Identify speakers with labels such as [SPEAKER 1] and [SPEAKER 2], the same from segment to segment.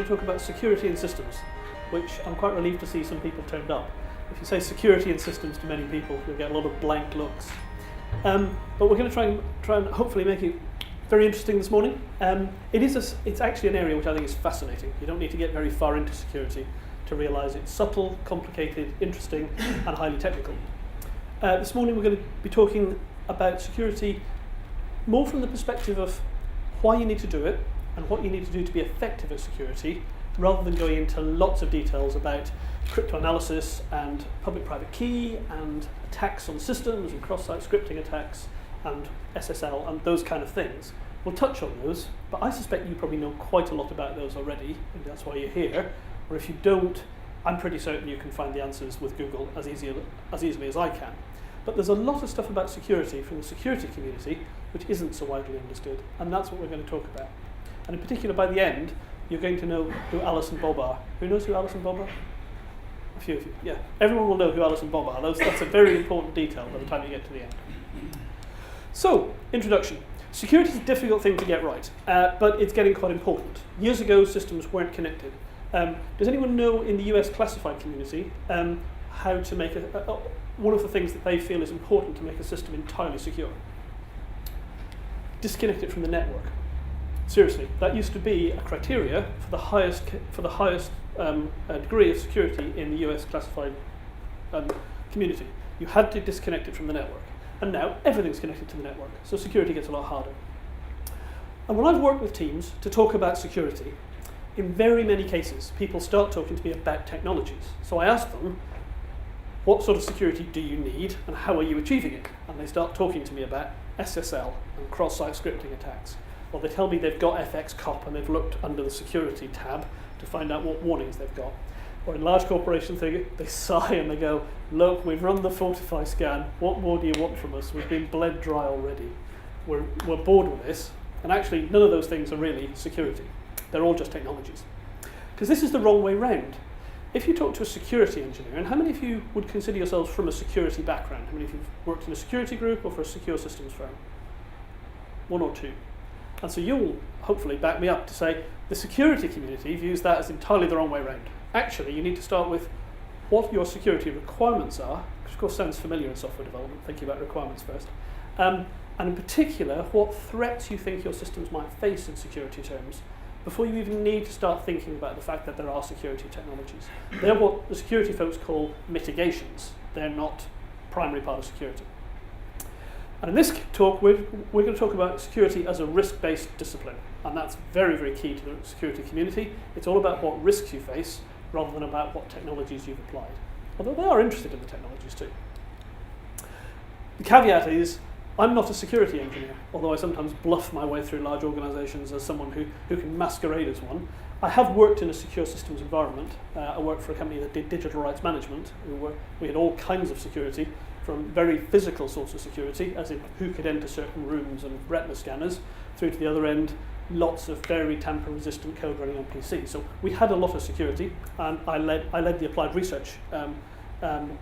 [SPEAKER 1] to talk about security in systems, which I'm quite relieved to see some people turned up. If you say security in systems to many people, you'll get a lot of blank looks. But we're going to try and hopefully make it very interesting this morning. It's actually an area which I think is fascinating. You don't need to get very far into security to realise it's subtle, complicated, interesting, and highly technical. This morning we're going to be talking about security more from the perspective of why you need to do it and what you need to do to be effective at security, rather than going into lots of details about cryptanalysis and public-private key and attacks on systems and cross-site scripting attacks and SSL and those kind of things. We'll touch on those, but I suspect you probably know quite a lot about those already, and that's why you're here. Or if you don't, I'm pretty certain you can find the answers with Google as easily as I can. But there's a lot of stuff about security from the security community which isn't so widely understood, and that's what we're going to talk about. And in particular, by the end, you're going to know who Alice and Bob are. Who knows who Alice and Bob are? A few of you, yeah. Everyone will know who Alice and Bob are. That's a very important detail by the time you get to the end. So, introduction. Security is a difficult thing to get right, but it's getting quite important. Years ago, systems weren't connected. Does anyone know in the US classified community how to make one of the things that they feel is important to make a system entirely secure? Disconnect it from the network. Seriously, that used to be a criteria for the highest degree of security in the US classified community. You had to disconnect it from the network. And now everything's connected to the network, so security gets a lot harder. And when I've worked with teams to talk about security, in very many cases, people start talking to me about technologies. So I ask them, what sort of security do you need, and how are you achieving it? And they start talking to me about SSL and cross-site scripting attacks. Or they tell me they've got FXCOP and they've looked under the security tab to find out what warnings they've got. Or in large corporations, they sigh and they go, look, we've run the Fortify scan. What more do you want from us? We've been bled dry already. We're bored with this. And actually, none of those things are really security. They're all just technologies. Because this is the wrong way round. If you talk to a security engineer, and how many of you would consider yourselves from a security background? How many of you have worked in a security group or for a secure systems firm? One or two. And so you'll hopefully back me up to say the security community views that as entirely the wrong way round. Actually, you need to start with what your security requirements are, which of course sounds familiar in software development, thinking about requirements first, and in particular, what threats you think your systems might face in security terms, before you even need to start thinking about the fact that there are security technologies. They're what the security folks call mitigations. They're not primary part of security. And in this talk, we're going to talk about security as a risk-based discipline. And that's very, very key to the security community. It's all about what risks you face, rather than about what technologies you've applied. Although they are interested in the technologies too. The caveat is, I'm not a security engineer, although I sometimes bluff my way through large organizations as someone who can masquerade as one. I have worked in a secure systems environment. I worked for a company that did digital rights management. We had all kinds of security, from very physical sorts of security, as in who could enter certain rooms and retina scanners, through to the other end, lots of very tamper-resistant code running on PC. So we had a lot of security, and I led the applied research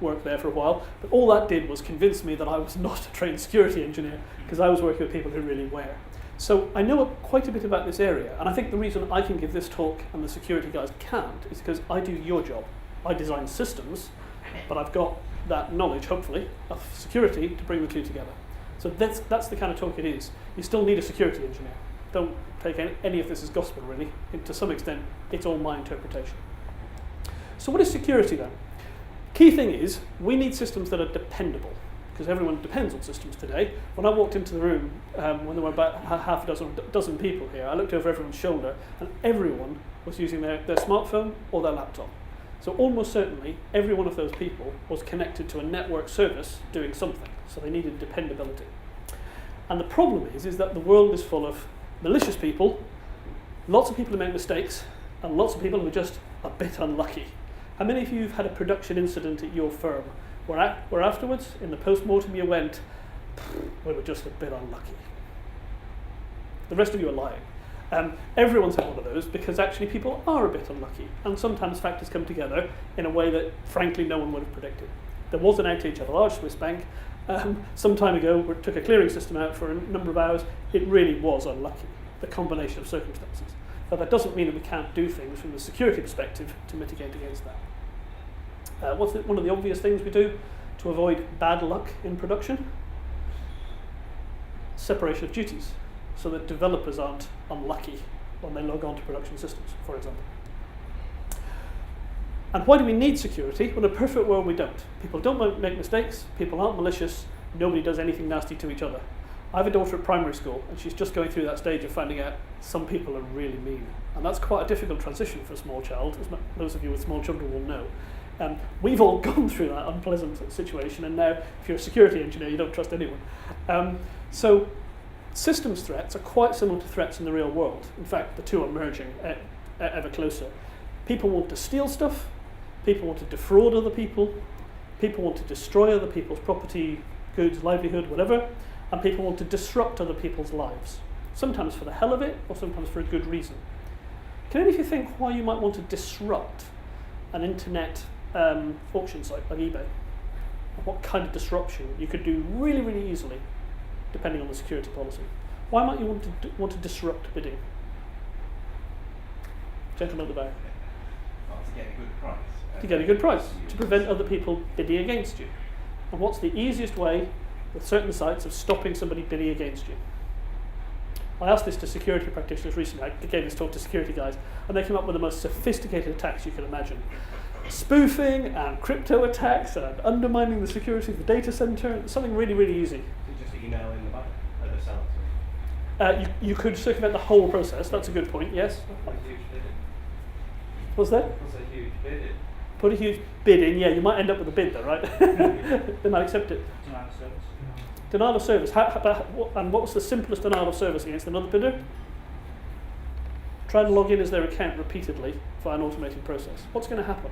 [SPEAKER 1] work there for a while. But all that did was convince me that I was not a trained security engineer, because I was working with people who really were. So I know quite a bit about this area, and I think the reason I can give this talk and the security guys can't is because I do your job. I design systems, but I've got that knowledge, hopefully, of security to bring the two together. So that's the kind of talk it is. You still need a security engineer. Don't take any of this as gospel, really. To some extent, it's all my interpretation. So what is security, then? Key thing is, we need systems that are dependable, because everyone depends on systems today. When I walked into the room, when there were about half a dozen people here, I looked over everyone's shoulder, and everyone was using their smartphone or their laptop. So almost certainly, every one of those people was connected to a network service doing something. So they needed dependability. And the problem is that the world is full of malicious people, lots of people who make mistakes, and lots of people who are just a bit unlucky. How many of you have had a production incident at your firm where afterwards, in the post-mortem, you went, we were just a bit unlucky? The rest of you are lying. Everyone's had one of those, because actually people are a bit unlucky, and sometimes factors come together in a way that, frankly, no one would have predicted. There was an outage at a large Swiss bank some time ago, where it took a clearing system out for a number of hours. It really was unlucky, the combination of circumstances. But that doesn't mean that we can't do things from the security perspective to mitigate against that. One of the obvious things we do to avoid bad luck in production? Separation of duties, so that developers aren't unlucky when they log on to production systems, for example. And why do we need security? Well, in a perfect world, we don't. People don't make mistakes, people aren't malicious, nobody does anything nasty to each other. I have a daughter at primary school, and she's just going through that stage of finding out some people are really mean. And that's quite a difficult transition for a small child, as those of you with small children will know. We've all gone through that unpleasant situation, and now, if you're a security engineer, you don't trust anyone. So systems threats are quite similar to threats in the real world. In fact, the two are merging ever closer. People want to steal stuff, people want to defraud other people want to destroy other people's property, goods, livelihood, whatever, and people want to disrupt other people's lives, sometimes for the hell of it, or sometimes for a good reason. Can any of you think why you might want to disrupt an internet auction site like eBay? And what kind of disruption you could do really, really easily, depending on the security policy? Why might you want to disrupt bidding? Gentleman at the back.
[SPEAKER 2] Well, to get a good price.
[SPEAKER 1] To get a good price, to prevent other people bidding against you. And what's the easiest way with certain sites of stopping somebody bidding against you? I asked this to security practitioners recently. I gave this talk to security guys, and they came up with the most sophisticated attacks you can imagine. Spoofing and crypto attacks and undermining the security of the data center, something really, really easy.
[SPEAKER 2] So just email in the button at the sound.
[SPEAKER 1] You could circumvent the whole process. That's a good point, yes?
[SPEAKER 2] Put a huge bid in.
[SPEAKER 1] What's that?
[SPEAKER 2] Put a huge bid in.
[SPEAKER 1] Put a huge bid in, yeah, you might end up with a bid though, right? They might accept it.
[SPEAKER 3] Denial of service.
[SPEAKER 1] Denial of service. And what was the simplest denial of service against another bidder? Try and log in as their account repeatedly via an automated process. What's going to happen?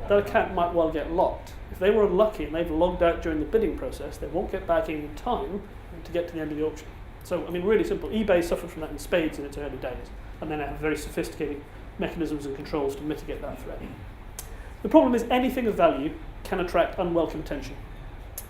[SPEAKER 1] That account might well get locked. If they were unlucky and they've logged out during the bidding process, they won't get back in time to get to the end of the auction. So, I mean, really simple. eBay suffered from that in spades in its early days, and then they have very sophisticated mechanisms and controls to mitigate that threat. The problem is anything of value can attract unwelcome attention.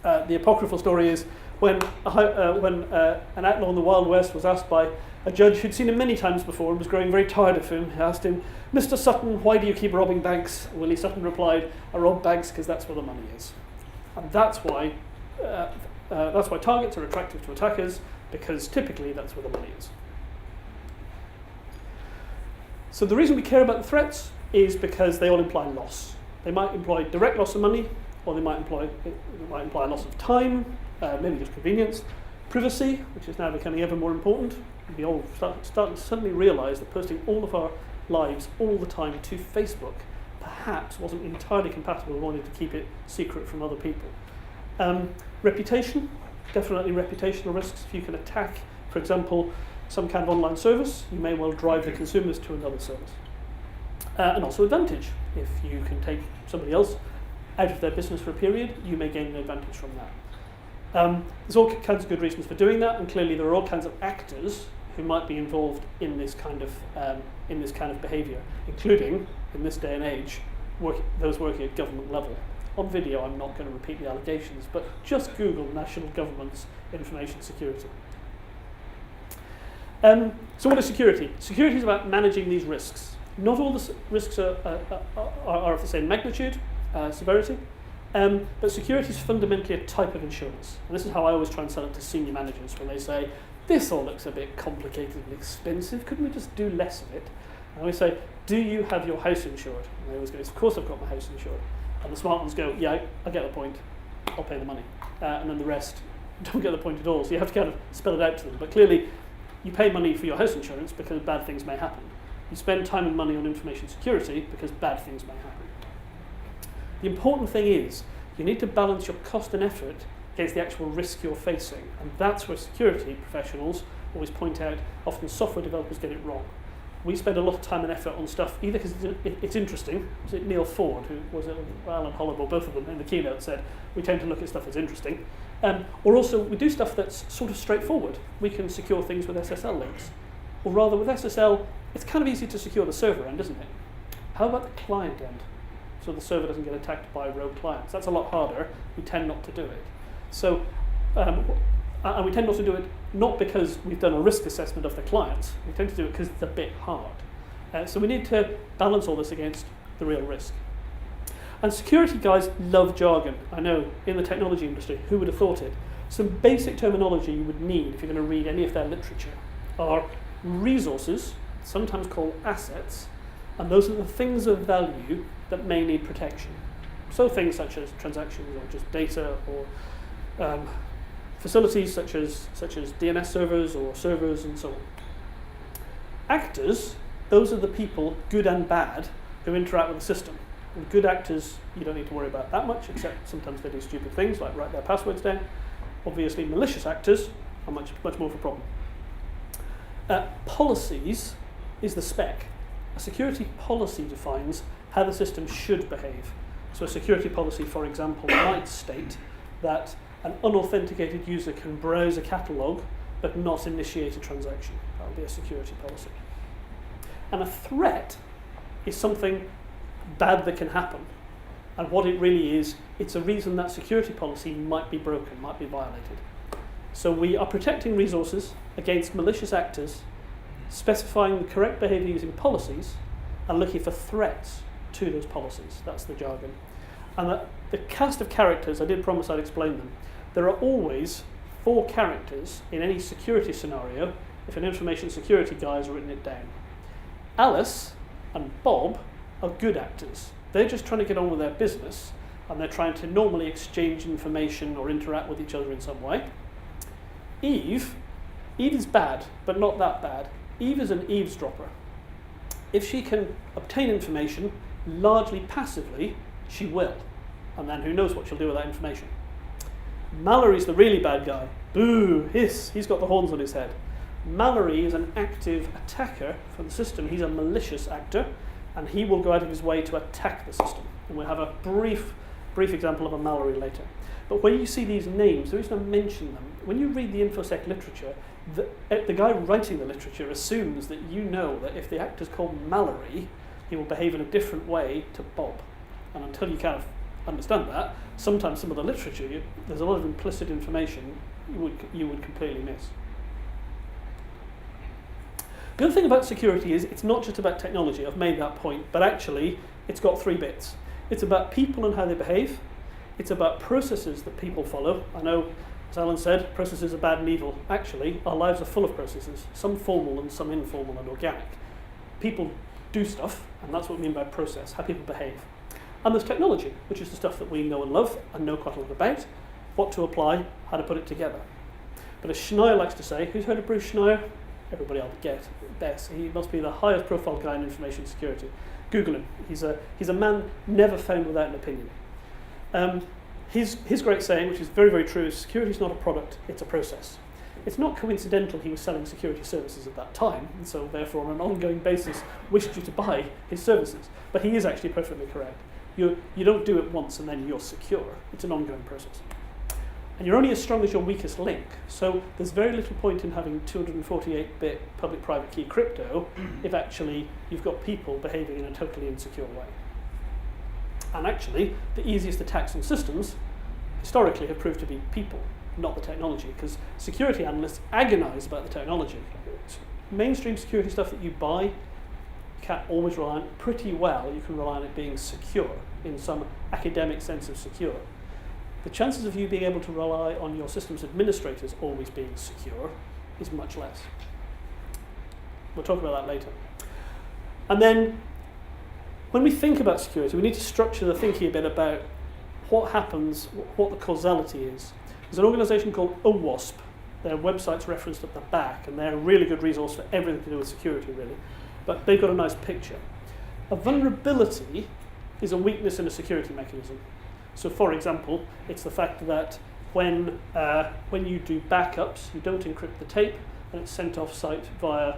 [SPEAKER 1] The apocryphal story is when an outlaw in the Wild West was asked by a judge who'd seen him many times before and was growing very tired of him. He asked him, "Mr. Sutton, why do you keep robbing banks?" Willie Sutton replied, "I rob banks because that's where the money is." And that's why targets are attractive to attackers, because typically that's where the money is. So the reason we care about the threats is because they all imply loss. They might imply direct loss of money, or they might imply a loss of time, maybe just convenience, privacy, which is now becoming ever more important. We all start to suddenly realise that posting all of our lives all the time to Facebook perhaps wasn't entirely compatible with wanting to keep it secret from other people. Reputation, definitely reputational risks. If you can attack, for example, some kind of online service, you may well drive the consumers to another service. And also advantage. If you can take somebody else out of their business for a period, you may gain an advantage from that. There's all kinds of good reasons for doing that, and clearly there are all kinds of actors who might be involved in this kind of behaviour, including, in this day and age, those working at government level. On video, I'm not going to repeat the allegations, but just Google national government's information security. So what is security? Security is about managing these risks. Not all the risks are of the same magnitude, severity, but security is fundamentally a type of insurance. And this is how I always try and sell it to senior managers when they say, "This all looks a bit complicated and expensive, couldn't we just do less of it?" And I always say, "Do you have your house insured?" And they always go, "Of course I've got my house insured." And the smart ones go, "Yeah, I get the point, I'll pay the money." And then the rest don't get the point at all. So you have to kind of spell it out to them. But clearly, you pay money for your house insurance because bad things may happen. You spend time and money on information security because bad things may happen. The important thing is you need to balance your cost and effort against the actual risk you're facing. And that's where security professionals always point out often software developers get it wrong. We spend a lot of time and effort on stuff either because it's interesting. Was it Neil Ford, who was it, Alan Hollowell, both of them in the keynote said, we tend to look at stuff that's interesting. Or also we do stuff that's sort of straightforward. We can secure things with SSL links. Or rather with SSL, it's kind of easy to secure the server end, isn't it? How about the client end? So the server doesn't get attacked by rogue clients. That's a lot harder. We tend not to do it. So And we tend not to do it not because we've done a risk assessment of the clients. We tend to do it because it's a bit hard. So we need to balance all this against the real risk. And security guys love jargon. I know, in the technology industry, who would have thought it? Some basic terminology you would need if you're going to read any of their literature are resources, sometimes called assets, and those are the things of value that may need protection. So things such as transactions or just data, or facilities such as DNS servers or servers and so on. Actors, those are the people, good and bad, who interact with the system. And good actors you don't need to worry about that much, except sometimes they do stupid things like write their passwords down. Obviously malicious actors are much more of a problem. Policies is the spec. A security policy defines how the system should behave. So a security policy, for example, might state that an unauthenticated user can browse a catalogue but not initiate a transaction. That would be a security policy. And a threat is something bad that can happen. And what it really is, it's a reason that security policy might be broken, might be violated. So we are protecting resources against malicious actors, specifying the correct behavior using policies, and looking for threats to those policies. That's the jargon. And the cast of characters, I did promise I'd explain them. There are always 4 characters in any security scenario if an information security guy has written it down. Alice and Bob are good actors. They're just trying to get on with their business, and they're trying to normally exchange information or interact with each other in some way. Eve is bad, but not that bad. Eve is an eavesdropper. If she can obtain information largely passively, she will. And then who knows what she'll do with that information. Mallory's the really bad guy. Boo, hiss, he's got the horns on his head. Mallory is an active attacker for the system. He's a malicious actor, and he will go out of his way to attack the system. And we'll have a brief example of a Mallory later. But when you see these names, the reason I mention them, when you read the InfoSec literature, the guy writing the literature assumes that you know that if the actor's called Mallory, he will behave in a different way to Bob. And until you kind of understand that, sometimes some of the literature, there's a lot of implicit information you would completely miss. The other thing about security is it's not just about technology. I've made that point, but actually it's got 3 bits. It's about people and how they behave. It's about processes that people follow. I know, as Alan said, processes are bad and evil. Actually, our lives are full of processes, some formal and some informal and organic. People do stuff, and that's what we mean by process, how people behave. And there's technology, which is the stuff that we know and love and know quite a lot about, what to apply, how to put it together. But as Schneier likes to say, who's heard of Bruce Schneier? Everybody I'll get. Best. He must be the highest profile guy in information security. Google him. He's a man never found without an opinion. His great saying, which is very, very true, is security is not a product, it's a process. It's not coincidental he was selling security services at that time, and so therefore on an ongoing basis wished you to buy his services. But he is actually perfectly correct. You don't do it once and then you're secure. It's an ongoing process. And you're only as strong as your weakest link. So there's very little point in having 248-bit public-private key crypto if actually you've got people behaving in a totally insecure way. And actually, the easiest attacks on systems historically have proved to be people, not the technology, because security analysts agonize about the technology. Mainstream security stuff that you buy, you can't always rely on pretty well. You can rely on it being secure in some academic sense of secure. The chances of you being able to rely on your systems administrators always being secure is much less. We'll talk about that later. And then, when we think about security, we need to structure the thinking a bit about what happens, what the causality is. There's an organization called OWASP. Their website's referenced at the back, and they're a really good resource for everything to do with security, really. But they've got a nice picture. A vulnerability is a weakness in a security mechanism. So, for example, it's the fact that when you do backups, you don't encrypt the tape, and it's sent off-site via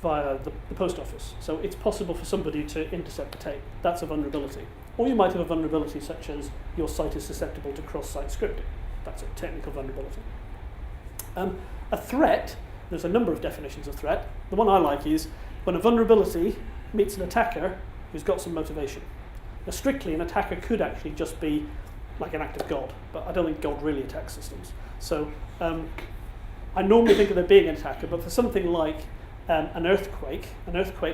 [SPEAKER 1] the post office. So it's possible for somebody to intercept the tape. That's a vulnerability. Or you might have a vulnerability such as your site is susceptible to cross-site scripting. That's a technical vulnerability. A threat, there's a number of definitions of threat. The one I like is when a vulnerability meets an attacker who's got some motivation. Now, strictly, an attacker could actually just be like an act of God, but I don't think God really attacks systems. So I normally think of there being an attacker, but for something like an earthquake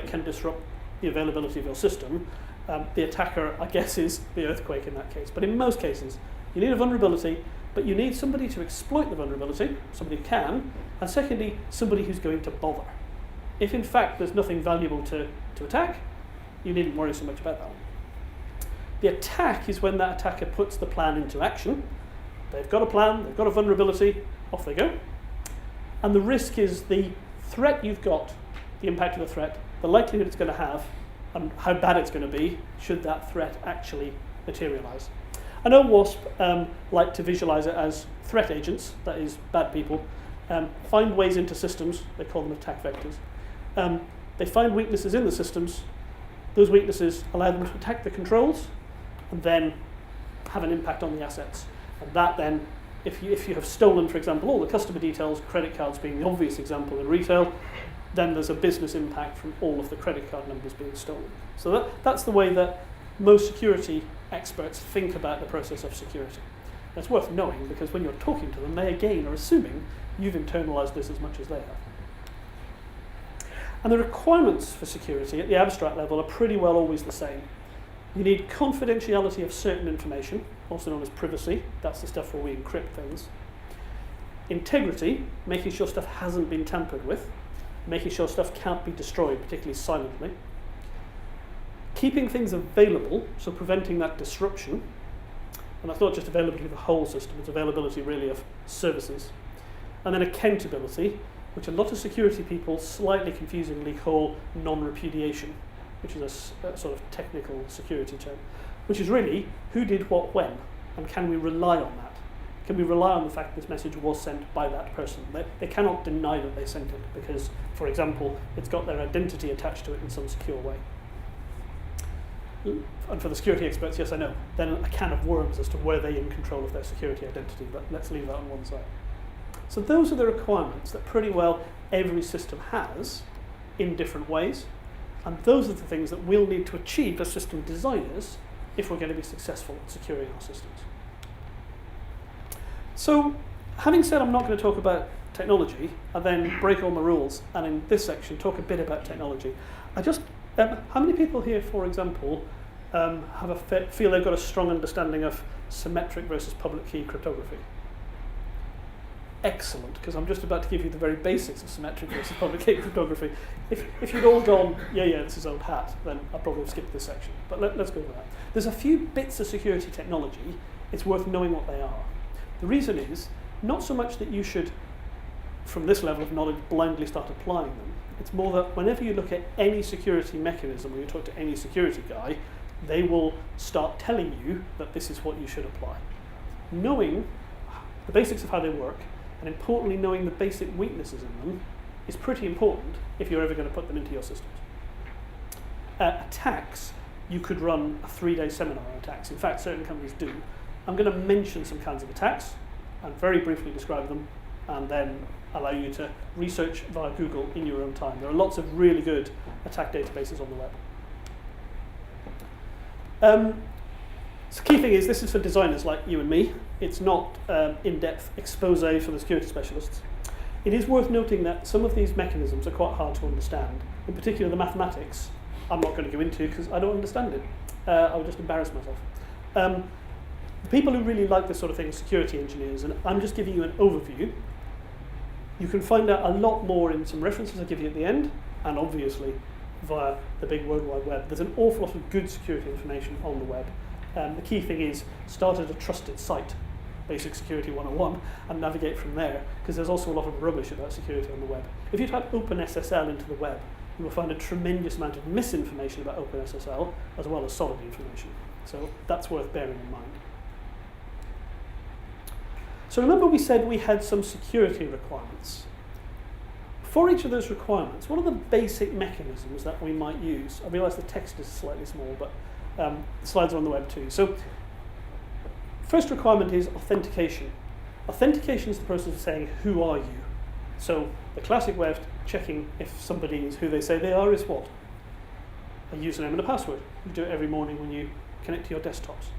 [SPEAKER 1] can disrupt the availability of your system. The attacker, I guess, is the earthquake in that case. But in most cases, you need a vulnerability, but you need somebody to exploit the vulnerability, somebody who can, and secondly, somebody who's going to bother. If in fact there's nothing valuable to attack, you needn't worry so much about that one. The attack is when that attacker puts the plan into action. They've got a plan, they've got a vulnerability, off they go. And the risk is the threat you've got, the impact of the threat, the likelihood it's going to have, and how bad it's going to be should that threat actually materialize. I know WASP like to visualize it as threat agents, that is, bad people, find ways into systems, they call them attack vectors. They find weaknesses in the systems, those weaknesses allow them to attack the controls, and then have an impact on the assets. And that then, if you have stolen, for example, all the customer details, credit cards being the obvious example in retail, then there's a business impact from all of the credit card numbers being stolen. So that's the way that most security experts think about the process of security. That's worth knowing, because when you're talking to them, they again are assuming you've internalized this as much as they have. And the requirements for security at the abstract level are pretty well always the same. You need confidentiality of certain information, also known as privacy. That's the stuff where we encrypt things. Integrity, making sure stuff hasn't been tampered with. Making sure stuff can't be destroyed, particularly silently. Keeping things available, so preventing that disruption. And that's not just availability of the whole system, it's availability really of services. And then accountability, which a lot of security people slightly confusingly call non-repudiation, which is a sort of technical security term, which is really who did what when, and can we rely on that? Can we rely on the fact this message was sent by that person? They cannot deny that they sent it because, for example, it's got their identity attached to it in some secure way. And for the security experts, yes, I know, then a can of worms as to were they in control of their security identity, but let's leave that on one side. So those are the requirements that pretty well every system has in different ways, and those are the things that we'll need to achieve as system designers if we're going to be successful at securing our systems. So, having said I'm not going to talk about technology, I then break all my rules, and in this section talk a bit about technology. How many people here, for example, feel they've got a strong understanding of symmetric versus public key cryptography? Excellent, because I'm just about to give you the very basics of symmetric versus public key cryptography. If you'd all gone, yeah, this is old hat, then I'd probably have skipped this section. But let's go over that. There's a few bits of security technology, it's worth knowing what they are. The reason is, not so much that you should, from this level of knowledge, blindly start applying them. It's more that whenever you look at any security mechanism, or you talk to any security guy, they will start telling you that this is what you should apply. Knowing the basics of how they work, and importantly knowing the basic weaknesses in them, is pretty important if you're ever going to put them into your systems. Attacks, you could run a 3-day seminar on attacks. In fact, certain companies do. I'm going to mention some kinds of attacks and very briefly describe them, and then allow you to research via Google in your own time. There are lots of really good attack databases on the web. So key thing is, this is for designers like you and me. It's not in-depth expose for the security specialists. It is worth noting that some of these mechanisms are quite hard to understand. In particular, the mathematics, I'm not going to go into because I don't understand it. I would just embarrass myself. The people who really like this sort of thing are security engineers, and I'm just giving you an overview. You can find out a lot more in some references I'll give you at the end, and obviously via the big World Wide Web. There's an awful lot of good security information on the web. The key thing is start at a trusted site, Basic Security 101, and navigate from there, because there's also a lot of rubbish about security on the web. If you type OpenSSL into the web, you will find a tremendous amount of misinformation about OpenSSL, as well as solid information. So that's worth bearing in mind. So remember we said we had some security requirements. For each of those requirements, what are the basic mechanisms that we might use? I realise the text is slightly small, but the slides are on the web too. So first requirement is authentication. Authentication is the process of saying, who are you? So the classic way of checking if somebody is who they say they are is what? A username and a password. You do it every morning when you connect to your desktops.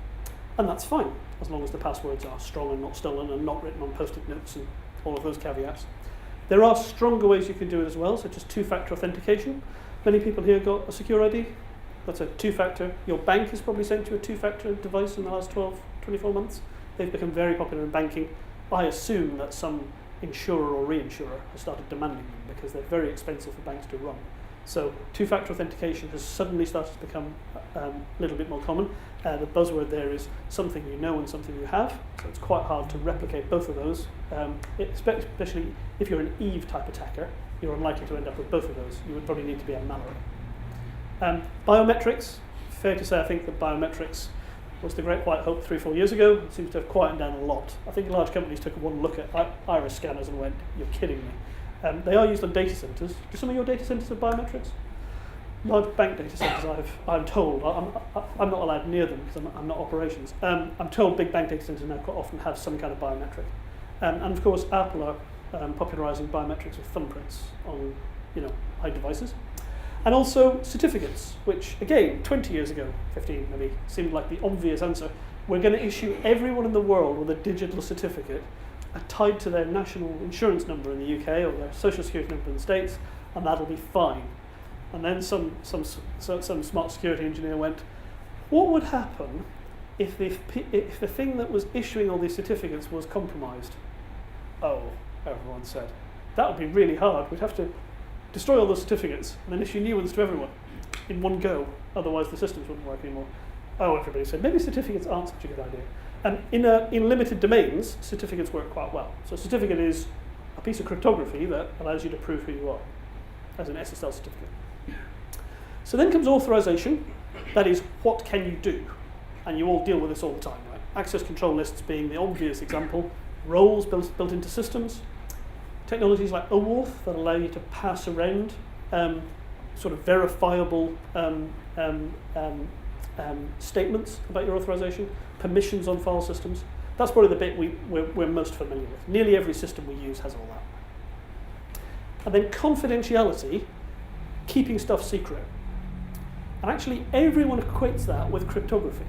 [SPEAKER 1] And that's fine, as long as the passwords are strong and not stolen and not written on post-it notes and all of those caveats. There are stronger ways you can do it as well, such as two-factor authentication. Many people here got a secure ID. That's a two-factor. Your bank has probably sent you a two-factor device in the last 12, 24 months. They've become very popular in banking. I assume that some insurer or reinsurer has started demanding them because they're very expensive for banks to run. So two-factor authentication has suddenly started to become a little bit more common. The buzzword there is something you know and something you have. So it's quite hard to replicate both of those. Especially if you're an Eve type attacker, you're unlikely to end up with both of those. You would probably need to be a Mallory. Biometrics. Fair to say, I think that biometrics was the great white hope 3-4 years ago. It seems to have quietened down a lot. I think large companies took one look at iris scanners and went, "You're kidding me." They are used on data centers. Do some of your data centers have biometrics? Large bank data centers, I'm told, I'm not allowed near them because I'm not operations. I'm told big bank data centers now quite often have some kind of biometric. And of course, Apple are popularizing biometrics with thumbprints on iDevices. And also certificates, which again, 20 years ago, 15 maybe, seemed like the obvious answer. We're going to issue everyone in the world with a digital certificate tied to their national insurance number in the UK or their social security number in the States, and that'll be fine. And then some smart security engineer went, what would happen if the thing that was issuing all these certificates was compromised? Oh, everyone said, that would be really hard. We'd have to destroy all those certificates and then issue new ones to everyone in one go. Otherwise the systems wouldn't work anymore. Oh, everybody said, maybe certificates aren't such a good idea. And in limited domains, certificates work quite well. So a certificate is a piece of cryptography that allows you to prove who you are, as an SSL certificate. So then comes authorization. That is, what can you do? And you all deal with this all the time, right? Access control lists being the obvious example. Roles built into systems. Technologies like OAuth that allow you to pass around sort of verifiable statements about your authorization, permissions on file systems. That's probably the bit we're most familiar with. Nearly every system we use has all that. And then confidentiality, keeping stuff secret. And actually everyone equates that with cryptography.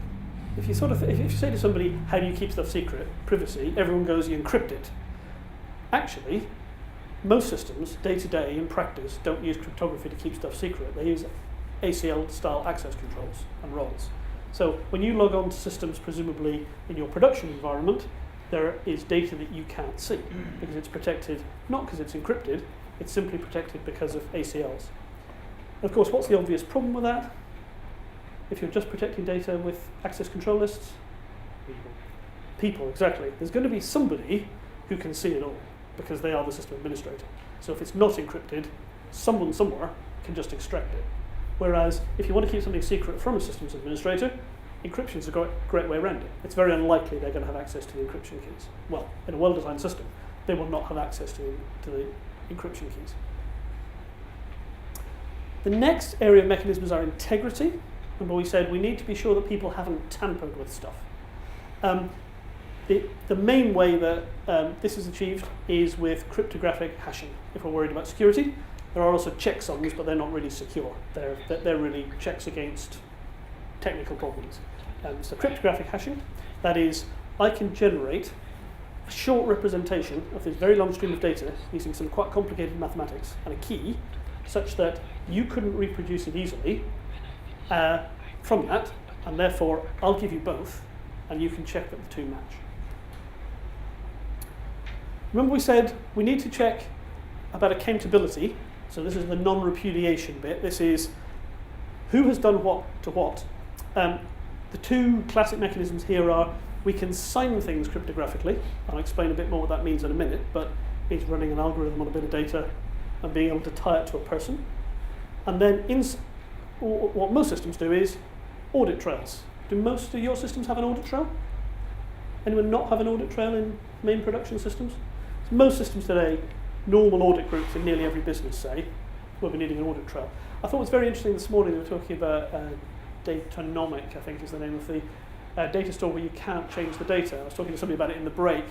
[SPEAKER 1] If you say to somebody, how do you keep stuff secret, privacy, everyone goes, you encrypt it. Actually, most systems, day to day in practice, don't use cryptography to keep stuff secret. They use ACL-style access controls and roles. So when you log on to systems, presumably in your production environment, there is data that you can't see because it's protected, not because it's encrypted, it's simply protected because of ACLs. And of course, what's the obvious problem with that? If you're just protecting data with access control lists? People, exactly. There's going to be somebody who can see it all because they are the system administrator. So if it's not encrypted, someone somewhere can just extract it. Whereas if you want to keep something secret from a systems administrator, encryption is a great way around it. It's very unlikely they're going to have access to the encryption keys. Well, in a well-designed system, they will not have access to the encryption keys. The next area of mechanisms are integrity. Remember we said we need to be sure that people haven't tampered with stuff. The main way that this is achieved is with cryptographic hashing, if we're worried about security. There are also checksums, but they're not really secure. They're really checks against technical problems. So cryptographic hashing, that is, I can generate a short representation of this very long stream of data using some quite complicated mathematics and a key, such that you couldn't reproduce it easily from that, and therefore I'll give you both, and you can check that the two match. Remember we said we need to check about accountability. So this is the non-repudiation bit. This is who has done what to what. The two classic mechanisms here are we can sign things cryptographically. I'll explain a bit more what that means in a minute, but it's running an algorithm on a bit of data and being able to tie it to a person. And then what most systems do is audit trails. Do most of your systems have an audit trail? Anyone not have an audit trail in main production systems? So most systems today, normal audit groups in nearly every business say, we'll be needing an audit trail. I thought it was very interesting this morning, they were talking about Datanomic, I think is the name of the data store where you can't change the data. I was talking to somebody about it in the break.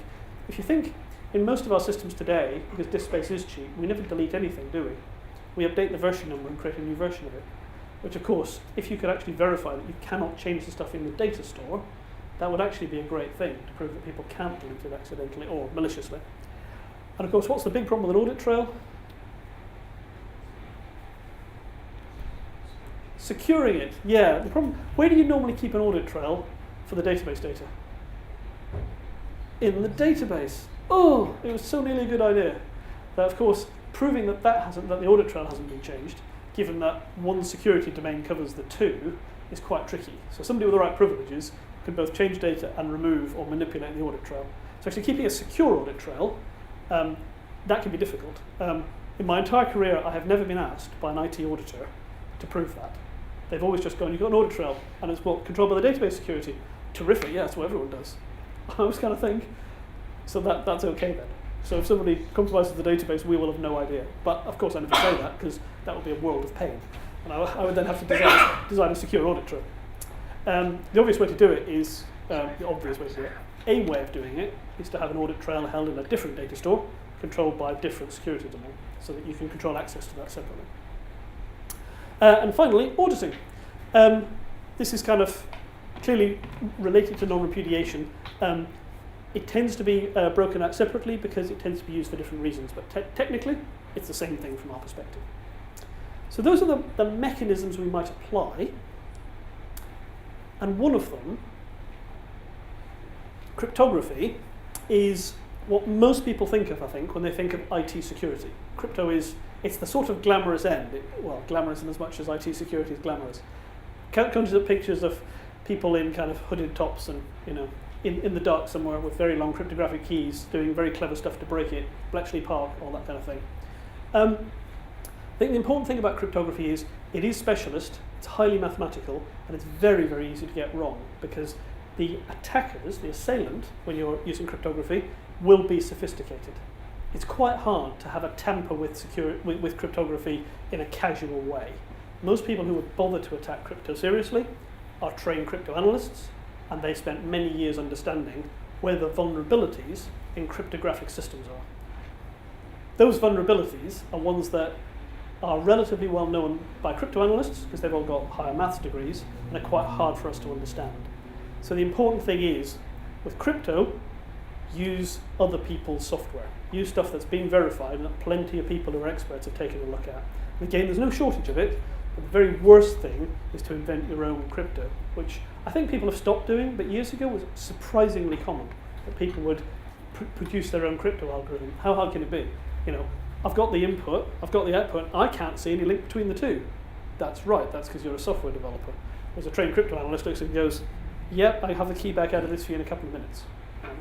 [SPEAKER 1] If you think, in most of our systems today, because disk space is cheap, we never delete anything, do we? We update the version number and create a new version of it. Which of course, if you could actually verify that you cannot change the stuff in the data store, that would actually be a great thing to prove that people can't delete it accidentally or maliciously. And of course, what's the big problem with an audit trail? Securing it. Yeah, the problem. Where do you normally keep an audit trail for the database data? In the database. Oh, it was so nearly a good idea. But of course, proving that that the audit trail hasn't been changed, given that one security domain covers the two, is quite tricky. So somebody with the right privileges can both change data and remove or manipulate the audit trail. So actually keeping a secure audit trail, that can be difficult. In my entire career, I have never been asked by an IT auditor to prove that. They've always just gone, you've got an audit trail, and it's controlled by the database security. Terrific, yeah, that's what everyone does. I always kind of think, so that's okay then. So if somebody compromises the database, we will have no idea. But of course I never say that, because that would be a world of pain. And I would then have to design a secure audit trail. The obvious way to do it is, a way of doing it is to have an audit trail held in a different data store, controlled by a different security domain, so that you can control access to that separately. And finally, auditing. This is kind of clearly related to non-repudiation. It tends to be broken out separately because it tends to be used for different reasons, but technically, it's the same thing from our perspective. So those are the mechanisms we might apply, and one of them, cryptography, is what most people think of, I think, when they think of IT security. Crypto it's the sort of glamorous end. Glamorous in as much as IT security is glamorous. Conjures up pictures of people in kind of hooded tops and, in the dark somewhere with very long cryptographic keys, doing very clever stuff to break it, Bletchley Park, all that kind of thing. I think the important thing about cryptography is it is specialist, it's highly mathematical, and it's very, very easy to get wrong because the attackers, the assailant, when you're using cryptography, will be sophisticated. It's quite hard to have a tamper with cryptography in a casual way. Most people who would bother to attack crypto seriously are trained crypto analysts, and they spent many years understanding where the vulnerabilities in cryptographic systems are. Those vulnerabilities are ones that are relatively well known by crypto analysts because they've all got higher maths degrees and are quite hard for us to understand. So the important thing is, with crypto, use other people's software. Use stuff that's been verified and that plenty of people who are experts have taken a look at. And again, there's no shortage of it, but the very worst thing is to invent your own crypto, which I think people have stopped doing, but years ago was surprisingly common, that people would produce their own crypto algorithm. How hard can it be? I've got the input, I've got the output, I can't see any link between the two. That's right, that's because you're a software developer. There's a trained crypto analyst looks and goes, yep, I have the key back out of this for you in a couple of minutes.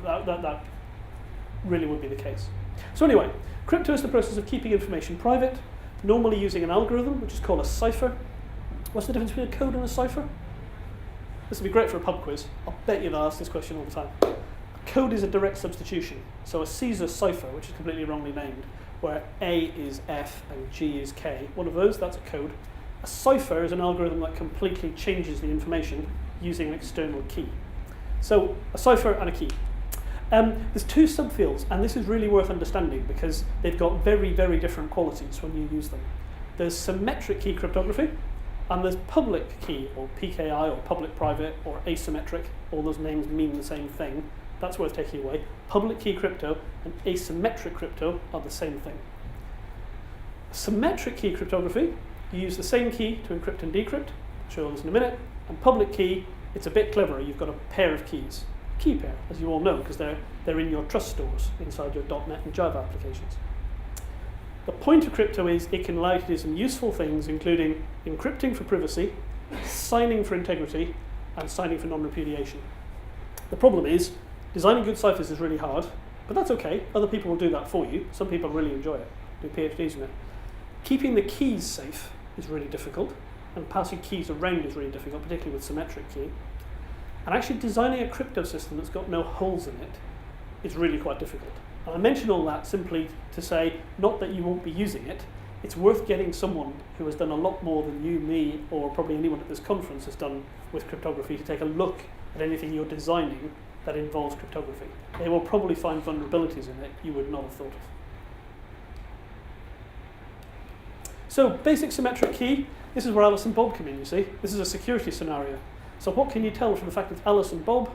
[SPEAKER 1] That really would be the case. So anyway, crypto is the process of keeping information private, normally using an algorithm, which is called a cipher. What's the difference between a code and a cipher? This would be great for a pub quiz. I'll bet you they'll ask this question all the time. A code is a direct substitution. So a Caesar cipher, which is completely wrongly named, where A is F and G is K. One of those, that's a code. A cipher is an algorithm that completely changes the information using an external key. So a cipher and a key. There's two subfields, and this is really worth understanding because they've got very, very different qualities when you use them. There's symmetric key cryptography, and there's public key, or PKI, or public-private, or asymmetric. All those names mean the same thing. That's worth taking away. Public key crypto and asymmetric crypto are the same thing. Symmetric key cryptography, you use the same key to encrypt and decrypt. I'll show this in a minute. And public key, it's a bit cleverer. You've got a pair of keys. Key pair, as you all know, because they're in your trust stores inside your .NET and Java applications. The point of crypto is it can allow you to do some useful things, including encrypting for privacy, signing for integrity, and signing for non-repudiation. The problem is, designing good ciphers is really hard, but that's okay. Other people will do that for you. Some people really enjoy it, do PhDs in it. Keeping the keys safe is really difficult, and passing keys around is really difficult, particularly with symmetric key. And actually designing a crypto system that's got no holes in it is really quite difficult. And I mention all that simply to say, not that you won't be using it, it's worth getting someone who has done a lot more than you, me, or probably anyone at this conference has done with cryptography to take a look at anything you're designing that involves cryptography. They will probably find vulnerabilities in it you would not have thought of. So basic symmetric key, this is where Alice and Bob come in, you see. This is a security scenario. So what can you tell from the fact it's Alice and Bob?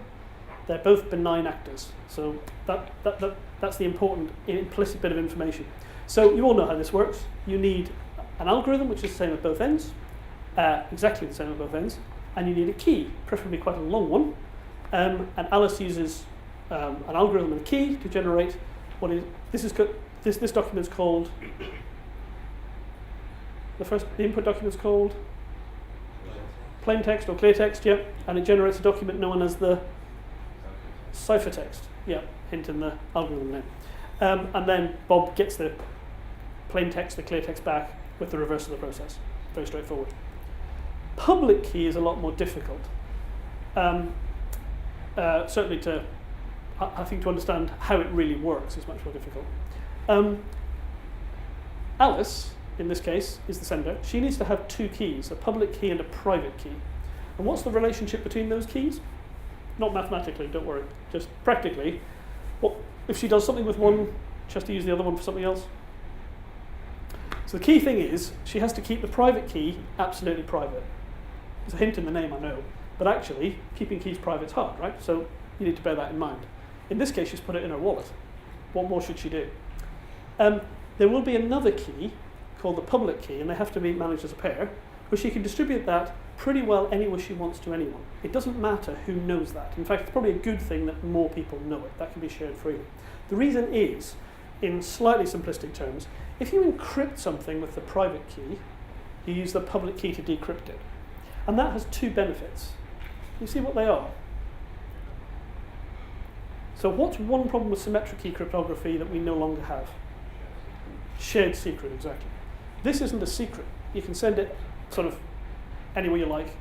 [SPEAKER 1] They're both benign actors. So that's the important implicit bit of information. So you all know how this works. You need an algorithm which is the same at both ends, exactly the same at both ends, and you need a key, preferably quite a long one. And Alice uses an algorithm and a key to generate what is this document's called. The input document's called plain text or clear text, yeah, and it generates a document known as the ciphertext, yeah, hint in the algorithm name. And then Bob gets the plain text, the clear text back with the reverse of the process. Very straightforward. Public key is a lot more difficult. Certainly I think to understand how it really works is much more difficult. Alice, in this case, is the sender. She needs to have two keys, a public key and a private key. And what's the relationship between those keys? Not mathematically, don't worry. Just practically. If she does something with one, she has to use the other one for something else. So the key thing is, she has to keep the private key absolutely private. There's a hint in the name, I know. But actually, keeping keys private is hard, right? So you need to bear that in mind. In this case, she's put it in her wallet. What more should she do? There will be another key called the public key, and they have to be managed as a pair, where she can distribute that pretty well anywhere she wants to anyone. It doesn't matter who knows that. In fact, it's probably a good thing that more people know it. That can be shared freely. The reason is, in slightly simplistic terms, if you encrypt something with the private key, you use the public key to decrypt it. And that has two benefits. You see what they are? So what's one problem with symmetric key cryptography that we no longer have? Shared secret, exactly. This isn't a secret. You can send it sort of anywhere you like,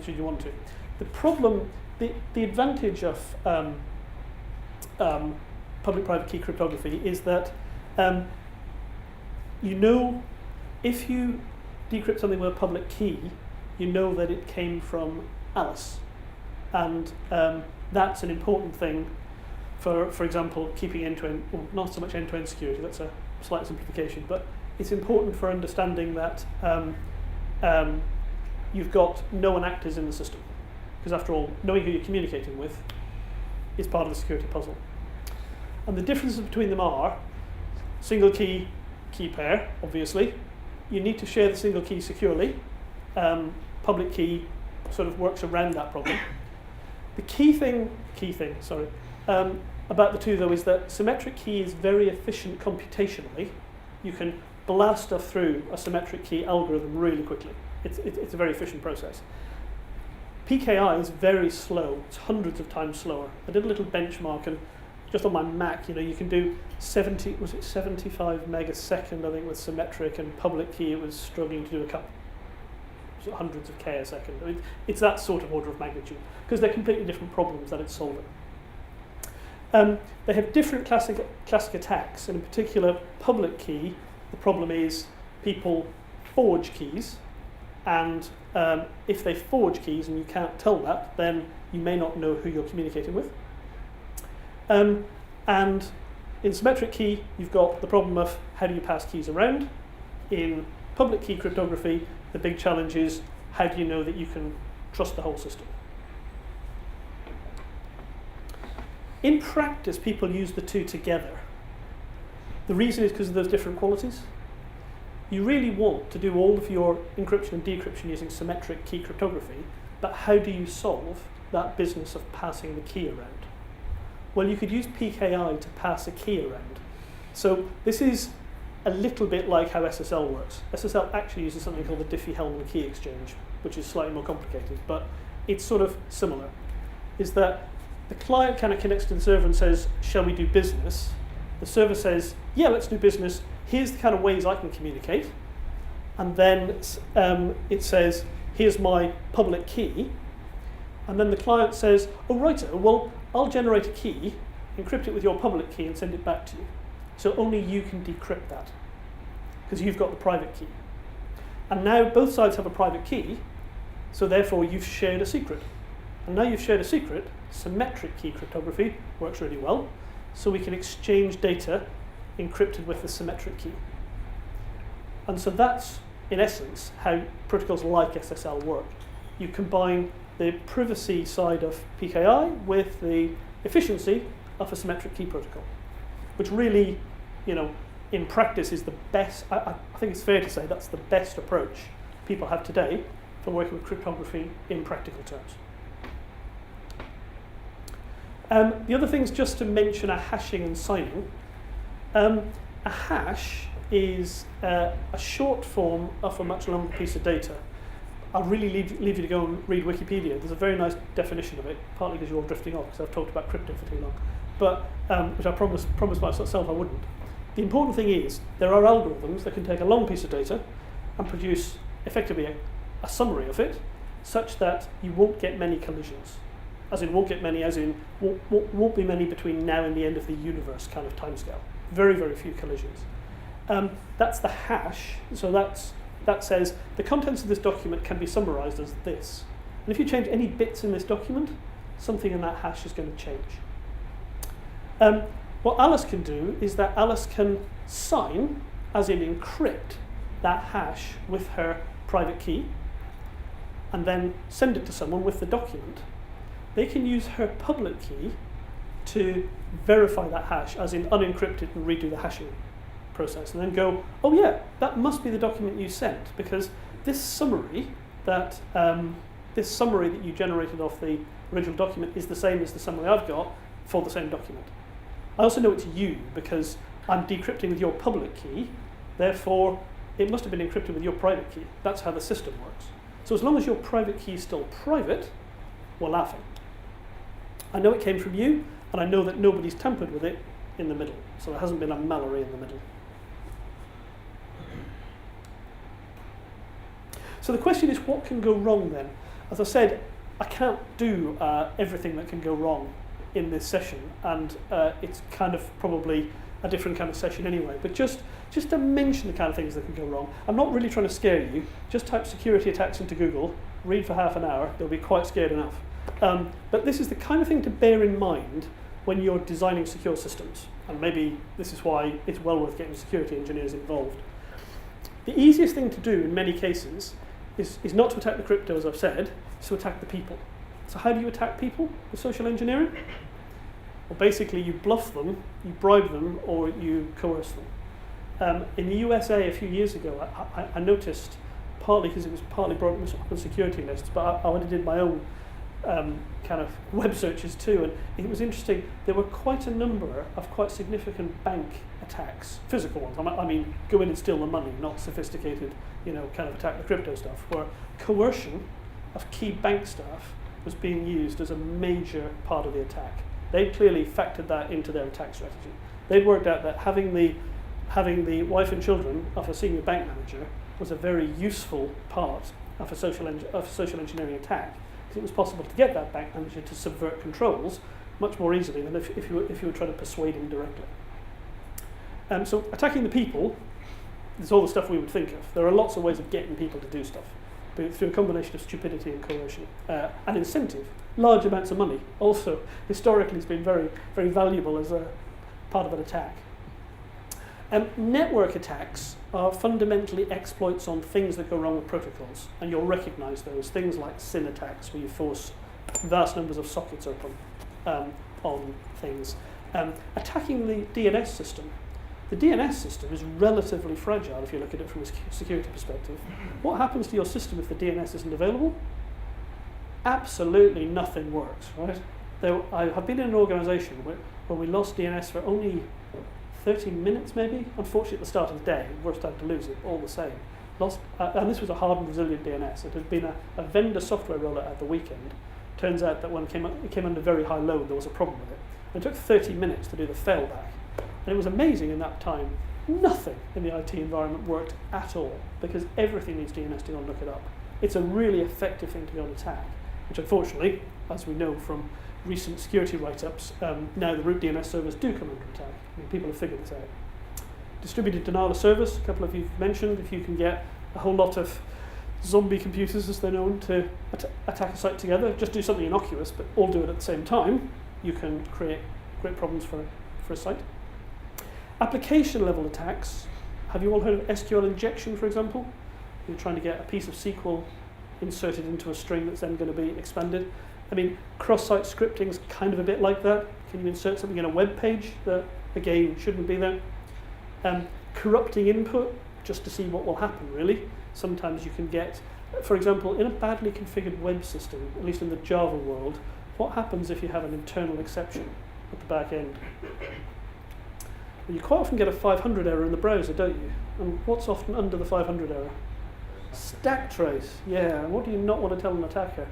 [SPEAKER 1] should you want to. The problem, the advantage of public-private key cryptography is that you know, if you decrypt something with a public key, you know that it came from Alice. And that's an important thing for example, keeping end-to-end, well, not so much end-to-end security, that's a slight simplification, but it's important for understanding that you've got known actors in the system. Because after all, knowing who you're communicating with is part of the security puzzle. And the differences between them are single key, key pair, obviously. You need to share the single key securely. Public key sort of works around that problem. The key thing, about the two though is that symmetric key is very efficient computationally. You can blast stuff through a symmetric key algorithm really quickly. It's a very efficient process. PKI is very slow. It's hundreds of times slower. I did a little benchmark, and just on my Mac, you can do 75 megasecond, I think, with symmetric, and public key it was struggling to do a couple. So hundreds of K a second. I mean, it's that sort of order of magnitude, because they're completely different problems that it's solving. They have different classic attacks, and in particular, public key, the problem is people forge keys, and if they forge keys and you can't tell that, then you may not know who you're communicating with. And in symmetric key, you've got the problem of how do you pass keys around. In public key cryptography, the big challenge is how do you know that you can trust the whole system. In practice, people use the two together. The reason is because of those different qualities. You really want to do all of your encryption and decryption using symmetric key cryptography, but how do you solve that business of passing the key around? Well, you could use PKI to pass a key around. So this is a little bit like how SSL works. SSL actually uses something called the Diffie-Hellman key exchange, which is slightly more complicated, but it's sort of similar. Is that the client kind of connects to the server and says, shall we do business? The server says, yeah, let's do business. Here's the kind of ways I can communicate. And then it says, here's my public key. And then the client says, oh, righto, well, I'll generate a key, encrypt it with your public key, and send it back to you. So only you can decrypt that, because you've got the private key. And now both sides have a private key, so therefore you've shared a secret. And now you've shared a secret, symmetric key cryptography works really well, so we can exchange data encrypted with the symmetric key. And so that's, in essence, how protocols like SSL work. you combine the privacy side of PKI with the efficiency of a symmetric key protocol, which really, in practice is the best. I think it's fair to say that's the best approach people have today for working with cryptography in practical terms. The other things, just to mention, are hashing and signing. A hash is a short form of a much longer piece of data. I'll really leave you to go and read Wikipedia. There's a very nice definition of it, partly because you're all drifting off, because I've talked about crypto for too long, but which I promised myself I wouldn't. The important thing is there are algorithms that can take a long piece of data and produce effectively a summary of it, such that you won't get many collisions. Won't be many between now and the end of the universe kind of timescale. Very, very few collisions. That's the hash. So that says the contents of this document can be summarized as this. And if you change any bits in this document, something in that hash is going to change. What Alice can do is that Alice can sign, as in encrypt, that hash with her private key, and then send it to someone with the document. They can use her public key to verify that hash, as in unencrypt it and redo the hashing process, and then go, oh yeah, that must be the document you sent, because this summary that you generated off the original document is the same as the summary I've got for the same document. I also know it's you because I'm decrypting with your public key, therefore it must have been encrypted with your private key. That's how the system works. So as long as your private key is still private, we're laughing. I know it came from you, and I know that nobody's tampered with it in the middle. So there hasn't been a Mallory in the middle. So the question is, what can go wrong then? As I said, I can't do everything that can go wrong in this session, and it's kind of probably a different kind of session anyway. But just to mention the kind of things that can go wrong, I'm not really trying to scare you. Just type security attacks into Google, read for half an hour, you'll be quite scared enough. But this is the kind of thing to bear in mind when you're designing secure systems, and maybe this is why it's well worth getting security engineers involved. The easiest thing to do in many cases is not to attack the crypto, as I've said, it's to attack the people. So how do you attack people with social engineering? Well, basically you bluff them, you bribe them, or you coerce them. In the USA a few years ago, I noticed, partly because it was partly brought up on security lists, but I went and did my own kind of web searches too, and it was interesting. There were quite a number of quite significant bank attacks, physical ones. I mean, go in and steal the money, not sophisticated, kind of attack the crypto stuff, where coercion of key bank staff was being used as a major part of the attack. They clearly factored that into their attack strategy. They'd worked out that having the wife and children of a senior bank manager was a very useful part of a social engineering attack, because it was possible to get that bank manager to subvert controls much more easily than if you were trying to persuade him directly. So attacking the people is all the stuff we would think of. There are lots of ways of getting people to do stuff, but through a combination of stupidity and coercion and incentive. Large amounts of money also historically has been very, very valuable as a part of an attack. Network attacks are fundamentally exploits on things that go wrong with protocols, and you'll recognize those. Things like SYN attacks, where you force vast numbers of sockets open on things. Attacking the DNS system. The DNS system is relatively fragile if you look at it from a security perspective. What happens to your system if the DNS isn't available? Absolutely nothing works, right? I have been in an organization where we lost DNS for only 30 minutes maybe. Unfortunately, at the start of the day, we're starting to lose it all the same. And this was a hard and resilient DNS. It had been a vendor software rollout at the weekend. Turns out that when it came under very high load, there was a problem with it. And it took 30 minutes to do the failback. And it was amazing in that time. Nothing in the IT environment worked at all, because everything needs DNS to go and look it up. It's a really effective thing to go and attack, which unfortunately, as we know from recent security write-ups, now the root DNS servers do come under attack. I mean, people have figured this out. Distributed denial of service, a couple of you have mentioned. If you can get a whole lot of zombie computers, as they're known, to attack a site together, just do something innocuous, but all do it at the same time, you can create great problems for a site. Application level attacks. Have you all heard of SQL injection, for example? You're trying to get a piece of SQL inserted into a string that's then going to be expanded. I mean, cross-site scripting is kind of a bit like that. Can you insert something in a web page that, again, shouldn't be there? Corrupting input, just to see what will happen, really. Sometimes you can get, for example, in a badly configured web system, at least in the Java world, what happens if you have an internal exception at the back end? Well, you quite often get a 500 error in the browser, don't you? And what's often under the 500 error? Stack trace, yeah. And what do you not want to tell an attacker?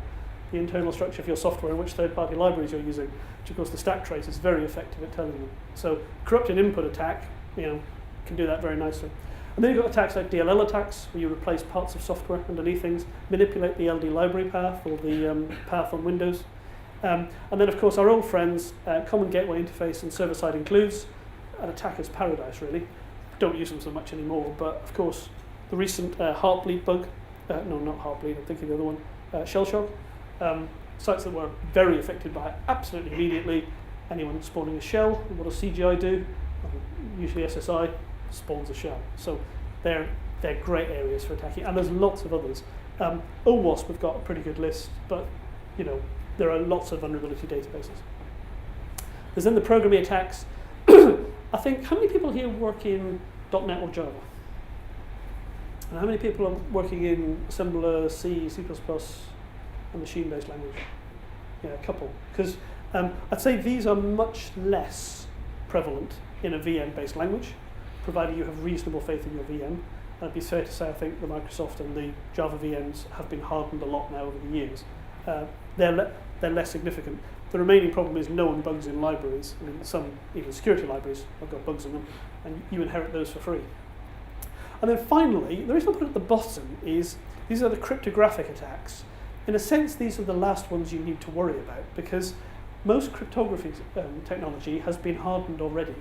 [SPEAKER 1] The internal structure of your software and which third-party libraries you're using, which of course the stack trace is very effective at telling them. So corrupted input attack, can do that very nicely. And then you've got attacks like DLL attacks, where you replace parts of software underneath things, manipulate the LD library path or the path on Windows. And then of course our old friends, common gateway interface and server-side includes, an attacker's paradise really. Don't use them so much anymore, but of course the recent Heartbleed bug, no, not Heartbleed, I'm thinking the other one, Shell Shock. Sites that were very affected by it absolutely immediately. Anyone spawning a shell, what does CGI do? Usually SSI spawns a shell. So they're great areas for attacking, and there's lots of others. OWASP have got a pretty good list, but there are lots of vulnerability databases. There's then the programming attacks. I think, how many people here work in .NET or Java? And how many people are working in assembler, C, C++, and machine-based language? Yeah, a couple. Because I'd say these are much less prevalent in a VM-based language, provided you have reasonable faith in your VM. And it'd be fair to say, I think the Microsoft and the Java VMs have been hardened a lot now over the years. They're less significant. The remaining problem is known bugs in libraries. I mean, some, even security libraries, have got bugs in them, and you inherit those for free. And then finally, the reason I put it at the bottom is these are the cryptographic attacks. In a sense, these are the last ones you need to worry about, because most cryptography technology has been hardened already.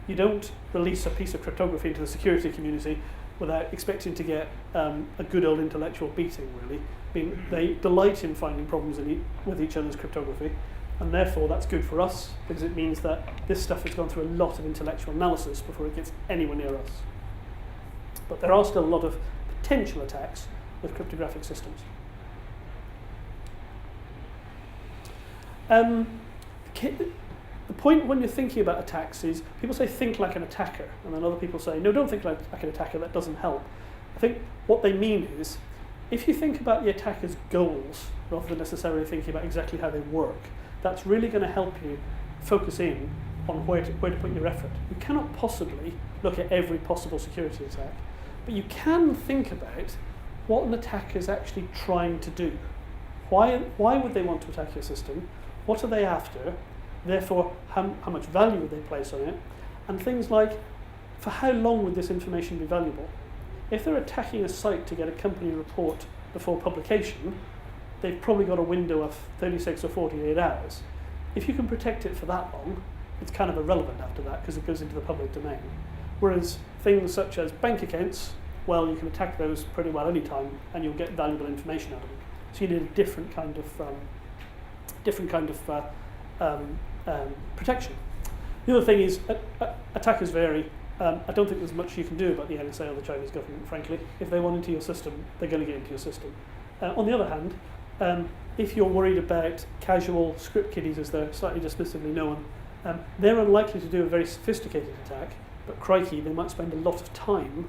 [SPEAKER 1] You don't release a piece of cryptography into the security community without expecting to get a good old intellectual beating, really. I mean, they delight in finding problems with each other's cryptography, and therefore that's good for us, because it means that this stuff has gone through a lot of intellectual analysis before it gets anywhere near us. But there are still a lot of potential attacks with cryptographic systems. The point when you're thinking about attacks is, people say think like an attacker, and then other people say, no, don't think like an attacker, that doesn't help. I think what they mean is, if you think about the attacker's goals, rather than necessarily thinking about exactly how they work, that's really going to help you focus in on where to put your effort. You cannot possibly look at every possible security attack, but you can think about what an attacker is actually trying to do. Why would they want to attack your system? What are they after? Therefore, how much value would they place on it? And things like, for how long would this information be valuable? If they're attacking a site to get a company report before publication, they've probably got a window of 36 or 48 hours. If you can protect it for that long, it's kind of irrelevant after that because it goes into the public domain. Whereas things such as bank accounts, well, you can attack those pretty well any time and you'll get valuable information out of them. So you need a different kind of protection. The other thing is attackers vary. I don't think there's much you can do about the NSA or the Chinese government, frankly. If they want into your system, they're going to get into your system. On the other hand, if you're worried about casual script kiddies, as they're slightly dismissively known, they're unlikely to do a very sophisticated attack, but crikey, they might spend a lot of time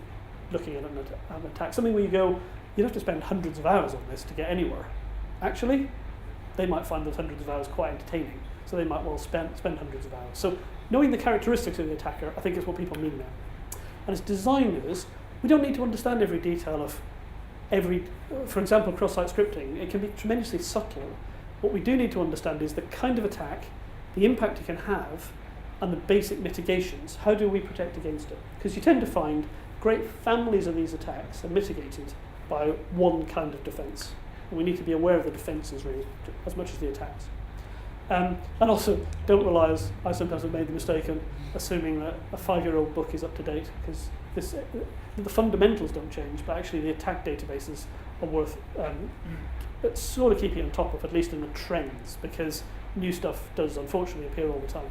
[SPEAKER 1] looking at an attack. Something where you go, you'd have to spend hundreds of hours on this to get anywhere. Actually, they might find those hundreds of hours quite entertaining, so they might well spend hundreds of hours. So knowing the characteristics of the attacker, I think is what people mean now. And as designers, we don't need to understand every detail of for example, cross-site scripting. It can be tremendously subtle. What we do need to understand is the kind of attack, the impact it can have, and the basic mitigations. How do we protect against it? Because you tend to find great families of these attacks are mitigated by one kind of defense. And we need to be aware of the defenses really, as much as the attacks. And also, don't rely, as I sometimes have made the mistake of assuming that a 5-year-old book is up to date, because the fundamentals don't change, but actually the attack databases are worth sort of keeping on top of, at least in the trends, because new stuff does unfortunately appear all the time.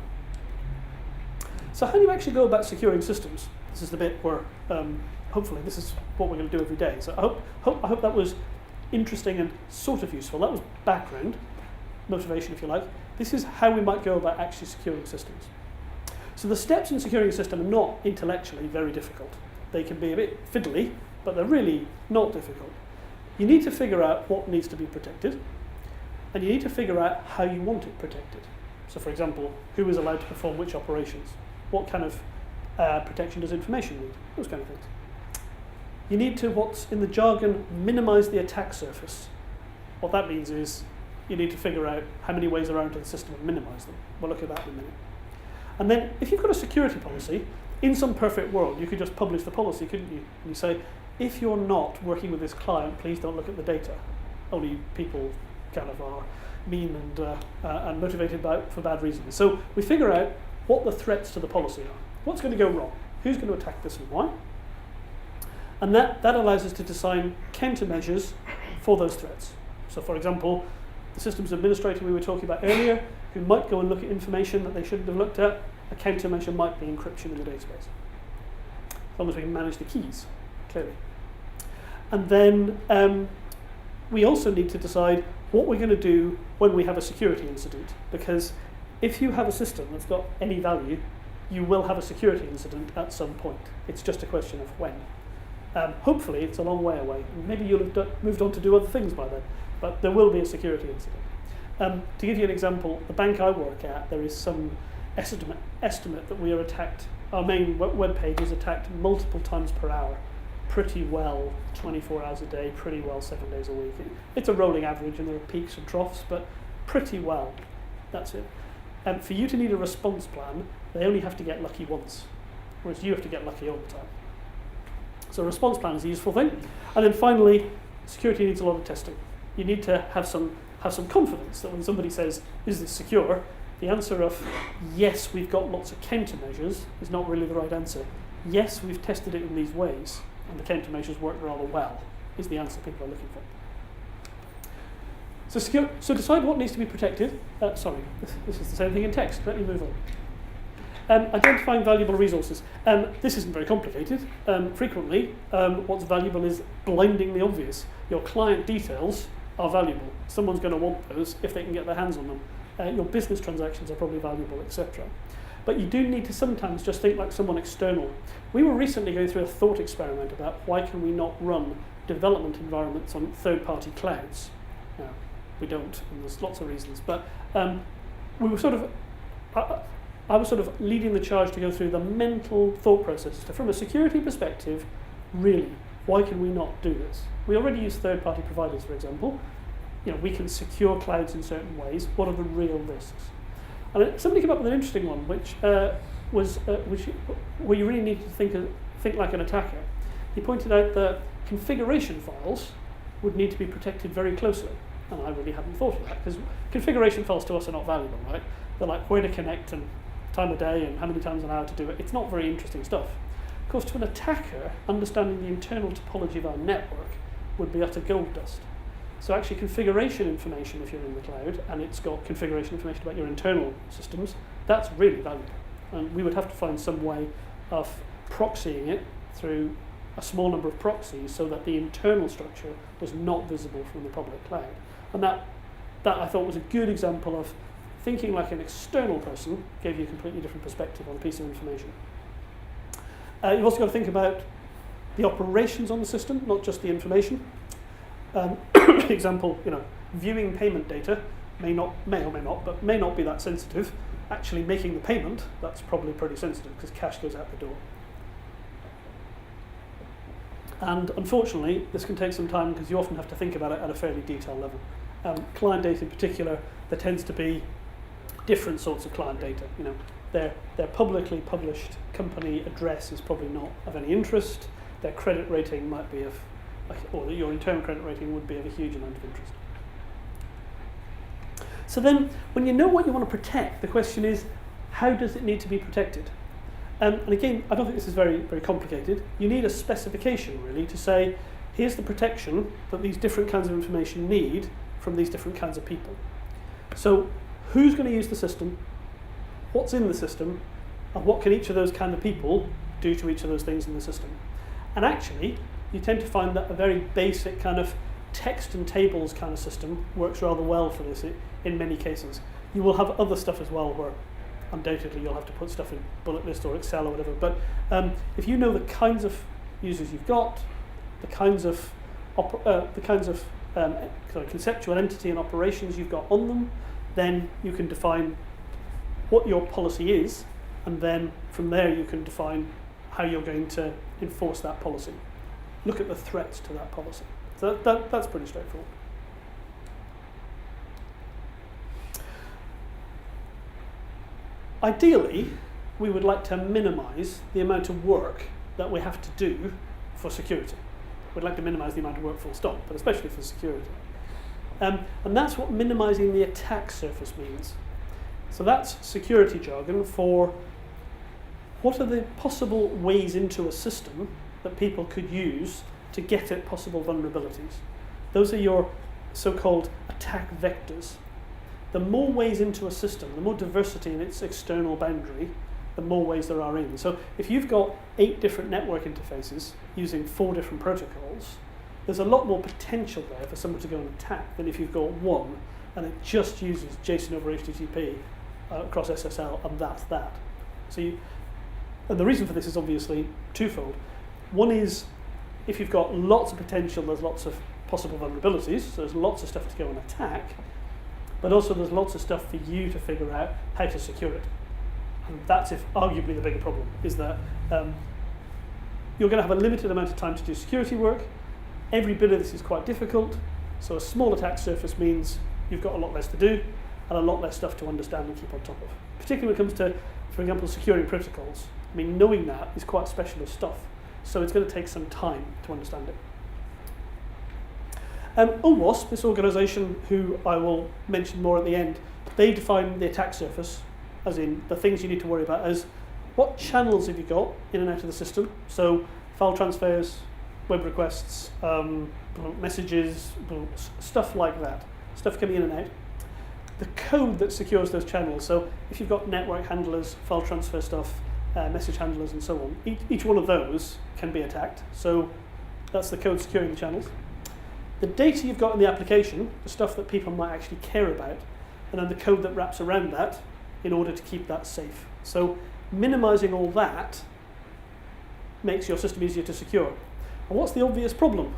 [SPEAKER 1] So how do you actually go about securing systems? This is the bit where, hopefully, this is what we're going to do every day. So I hope that was interesting and sort of useful. That was background, motivation if you like. This is how we might go about actually securing systems. So the steps in securing a system are not intellectually very difficult. They can be a bit fiddly, but they're really not difficult. You need to figure out what needs to be protected, and you need to figure out how you want it protected. So for example, who is allowed to perform which operations? What kind of protection does information need? Those kind of things. You need to, what's in the jargon, minimize the attack surface. What that means is you need to figure out how many ways there are into the system and minimize them. We'll look at that in a minute. And then if you've got a security policy, in some perfect world, you could just publish the policy, couldn't you? And you say, if you're not working with this client, please don't look at the data. Only people kind of are mean and motivated for bad reasons. So we figure out what the threats to the policy are. What's going to go wrong? Who's going to attack this and why? And that allows us to design countermeasures for those threats. So for example, the systems administrator we were talking about earlier, who might go and look at information that they shouldn't have looked at, a countermeasure might be encryption in the database. As long as we can manage the keys, clearly. And then we also need to decide what we're going to do when we have a security incident. Because if you have a system that's got any value, you will have a security incident at some point. It's just a question of when. Hopefully, it's a long way away. Maybe you'll have moved on to do other things by then, but there will be a security incident. To give you an example, the bank I work at, there is some estimate that we are attacked. Our main web page is attacked multiple times per hour, pretty well 24 hours a day, pretty well 7 days a week. It's a rolling average, and there are peaks and troughs, but pretty well. That's it. For you to need a response plan, they only have to get lucky once, whereas you have to get lucky all the time. So a response plan is a useful thing. And then finally, security needs a lot of testing. You need to have some confidence that when somebody says, is this secure? The answer of, yes, we've got lots of countermeasures is not really the right answer. Yes, we've tested it in these ways, and the countermeasures work rather well, is the answer people are looking for. So decide what needs to be protected. This is the same thing in text. Let me move on. Identifying valuable resources. This isn't very complicated. Frequently, what's valuable is blindingly obvious. Your client details are valuable. Someone's going to want those if they can get their hands on them. Your business transactions are probably valuable, etc. But you do need to sometimes just think like someone external. We were recently going through a thought experiment about why can we not run development environments on third-party clouds. Now, we don't, and there's lots of reasons. But we were sort of... I was sort of leading the charge to go through the mental thought process. So from a security perspective, really, why can we not do this? We already use third-party providers, for example. We can secure clouds in certain ways. What are the real risks? And somebody came up with an interesting one, which where you really need to think like an attacker. He pointed out that configuration files would need to be protected very closely. And I really hadn't thought of that, because configuration files to us are not valuable, right? They're like where to connect and time of day and how many times an hour to do it. It's not very interesting stuff. Of course, to an attacker, understanding the internal topology of our network would be utter gold dust. So actually configuration information, if you're in the cloud, and it's got configuration information about your internal systems, that's really valuable. And we would have to find some way of proxying it through a small number of proxies so that the internal structure was not visible from the public cloud. And that I thought was a good example of thinking like an external person gave you a completely different perspective on a piece of information. You've also got to think about the operations on the system, not just the information. For example, viewing payment data may or may not be that sensitive. Actually making the payment, that's probably pretty sensitive because cash goes out the door. And unfortunately, this can take some time because you often have to think about it at a fairly detailed level. Client data in particular, there tends to be different sorts of client data. Their publicly published company address is probably not of any interest. Their credit rating might be or your internal credit rating would be of a huge amount of interest. So then, when you know what you want to protect, the question is, how does it need to be protected? And again, I don't think this is very, very complicated. You need a specification, really, to say, here's the protection that these different kinds of information need from these different kinds of people. So, who's going to use the system? What's in the system? And what can each of those kind of people do to each of those things in the system? And actually, you tend to find that a very basic kind of text and tables kind of system works rather well for this in many cases. You will have other stuff as well where undoubtedly you'll have to put stuff in bullet list or Excel or whatever. But if you know the kinds of users you've got, the kinds of conceptual entity and operations you've got on them, then you can define what your policy is, and then from there you can define how you're going to enforce that policy. Look at the threats to that policy. So that's pretty straightforward. Ideally, we would like to minimize the amount of work that we have to do for security. We'd like to minimize the amount of work full stop, but especially for security. And that's what minimizing the attack surface means. So that's security jargon for what are the possible ways into a system that people could use to get at possible vulnerabilities. Those are your so-called attack vectors. The more ways into a system, the more diversity in its external boundary, the more ways there are in. So if you've got 8 different network interfaces using 4 different protocols, there's a lot more potential there for someone to go and attack than if you've got one and it just uses JSON over HTTP across SSL, and that's that. And the reason for this is obviously twofold. One is, if you've got lots of potential, there's lots of possible vulnerabilities, so there's lots of stuff to go and attack, but also there's lots of stuff for you to figure out how to secure it. And that's arguably the bigger problem, is that you're going to have a limited amount of time to do security work. Every bit of this is quite difficult, so a small attack surface means you've got a lot less to do and a lot less stuff to understand and keep on top of. Particularly when it comes to, for example, securing protocols. I mean, knowing that is quite specialist stuff, so it's going to take some time to understand it. OWASP, this organisation, who I will mention more at the end, they define the attack surface, as in the things you need to worry about, as what channels have you got in and out of the system. So file transfers, web requests, messages, stuff like that, stuff coming in and out. The code that secures those channels, so if you've got network handlers, file transfer stuff, message handlers and so on, each one of those can be attacked. So that's the code securing the channels. The data you've got in the application, the stuff that people might actually care about, and then the code that wraps around that in order to keep that safe. So minimizing all that makes your system easier to secure. And what's the obvious problem?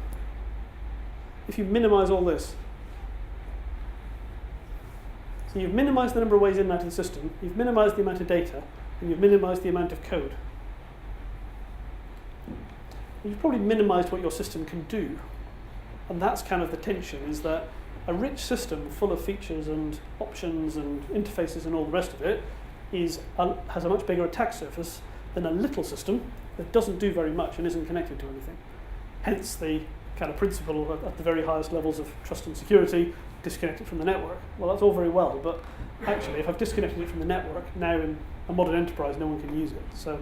[SPEAKER 1] If you minimize all this. So you've minimized the number of ways in and out of the system, you've minimized the amount of data, and you've minimized the amount of code. And you've probably minimized what your system can do. And that's kind of the tension, is that a rich system full of features and options and interfaces and all the rest of it has a much bigger attack surface than a little system that doesn't do very much and isn't connected to anything. Hence the kind of principle at the very highest levels of trust and security, disconnect it from the network. Well, that's all very well, but actually if I've disconnected it from the network, now in a modern enterprise no one can use it. So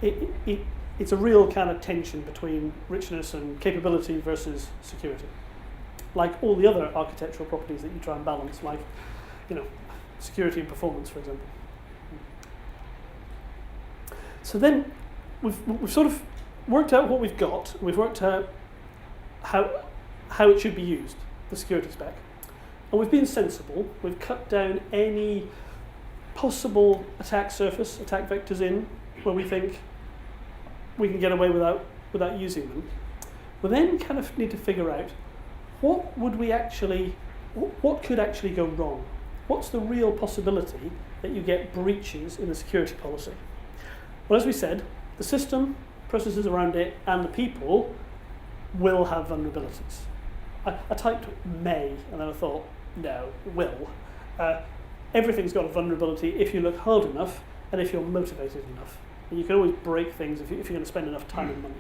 [SPEAKER 1] it's a real kind of tension between richness and capability versus security. Like all the other architectural properties that you try and balance, like security and performance, for example. So then we've sort of worked out what we've got. We've worked out how it should be used, the security spec. And we've been sensible. We've cut down any possible attack surface, attack vectors in, where we think we can get away without using them. We then kind of need to figure out what could actually go wrong? What's the real possibility that you get breaches in the security policy? Well, as we said, the system, processes around it, and the people will have vulnerabilities. I typed may, and then I thought, no, it will. Everything's got a vulnerability if you look hard enough and if you're motivated enough. And you can always break things if you're going to spend enough time and money.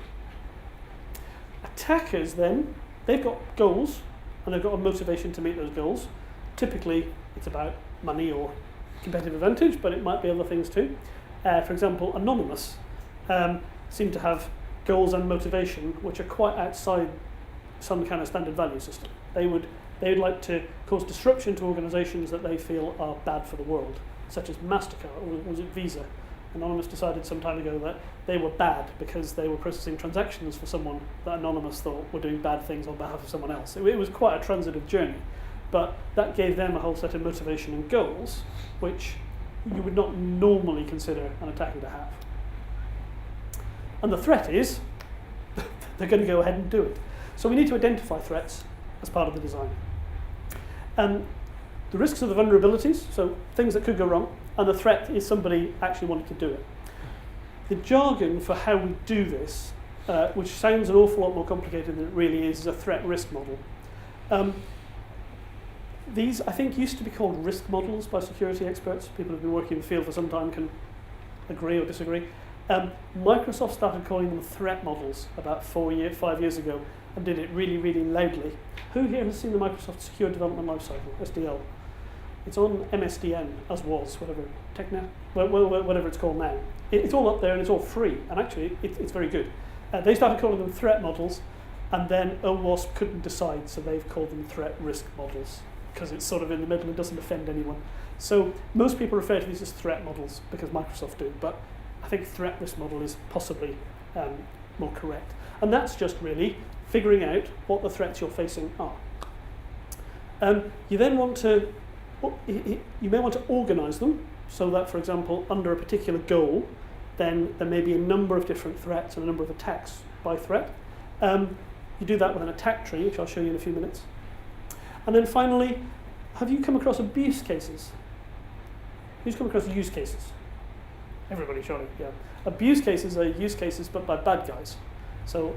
[SPEAKER 1] Attackers then, they've got goals and they've got a motivation to meet those goals. Typically, it's about money or competitive advantage, but it might be other things too. For example, Anonymous seem to have goals and motivation which are quite outside some kind of standard value system. They would like to cause disruption to organisations that they feel are bad for the world, such as MasterCard, or was it Visa? Anonymous decided some time ago that they were bad because they were processing transactions for someone that Anonymous thought were doing bad things on behalf of someone else. It was quite a transitive journey, but that gave them a whole set of motivation and goals, which you would not normally consider an attacker to have. And the threat is, they're going to go ahead and do it. So we need to identify threats as part of the design. The risks are the vulnerabilities, so things that could go wrong, and the threat is somebody actually wanting to do it. The jargon for how we do this, which sounds an awful lot more complicated than it really is a threat risk model. These, I think, used to be called risk models by security experts. People who've been working in the field for some time can agree or disagree. Microsoft started calling them threat models about 5 years ago and did it really, really loudly. Who here has seen the Microsoft Secure Development Lifecycle, SDL? It's on MSDN, as was, whatever it's called now. It's all up there and it's all free, and actually it's very good. They started calling them threat models, and then OWASP couldn't decide, so they've called them threat risk models, because it's sort of in the middle and doesn't offend anyone. So most people refer to these as threat models because Microsoft do, but I think threat risk model is possibly more correct. And that's just really figuring out what the threats you're facing are. You then want to, you may want to organize them so that, for example, under a particular goal, then there may be a number of different threats and a number of attacks by threat. You do that with an attack tree, which I'll show you in a few minutes. And then finally, have you come across abuse cases? Who's come across use cases? Everybody, surely, yeah. Abuse cases are use cases, but by bad guys. So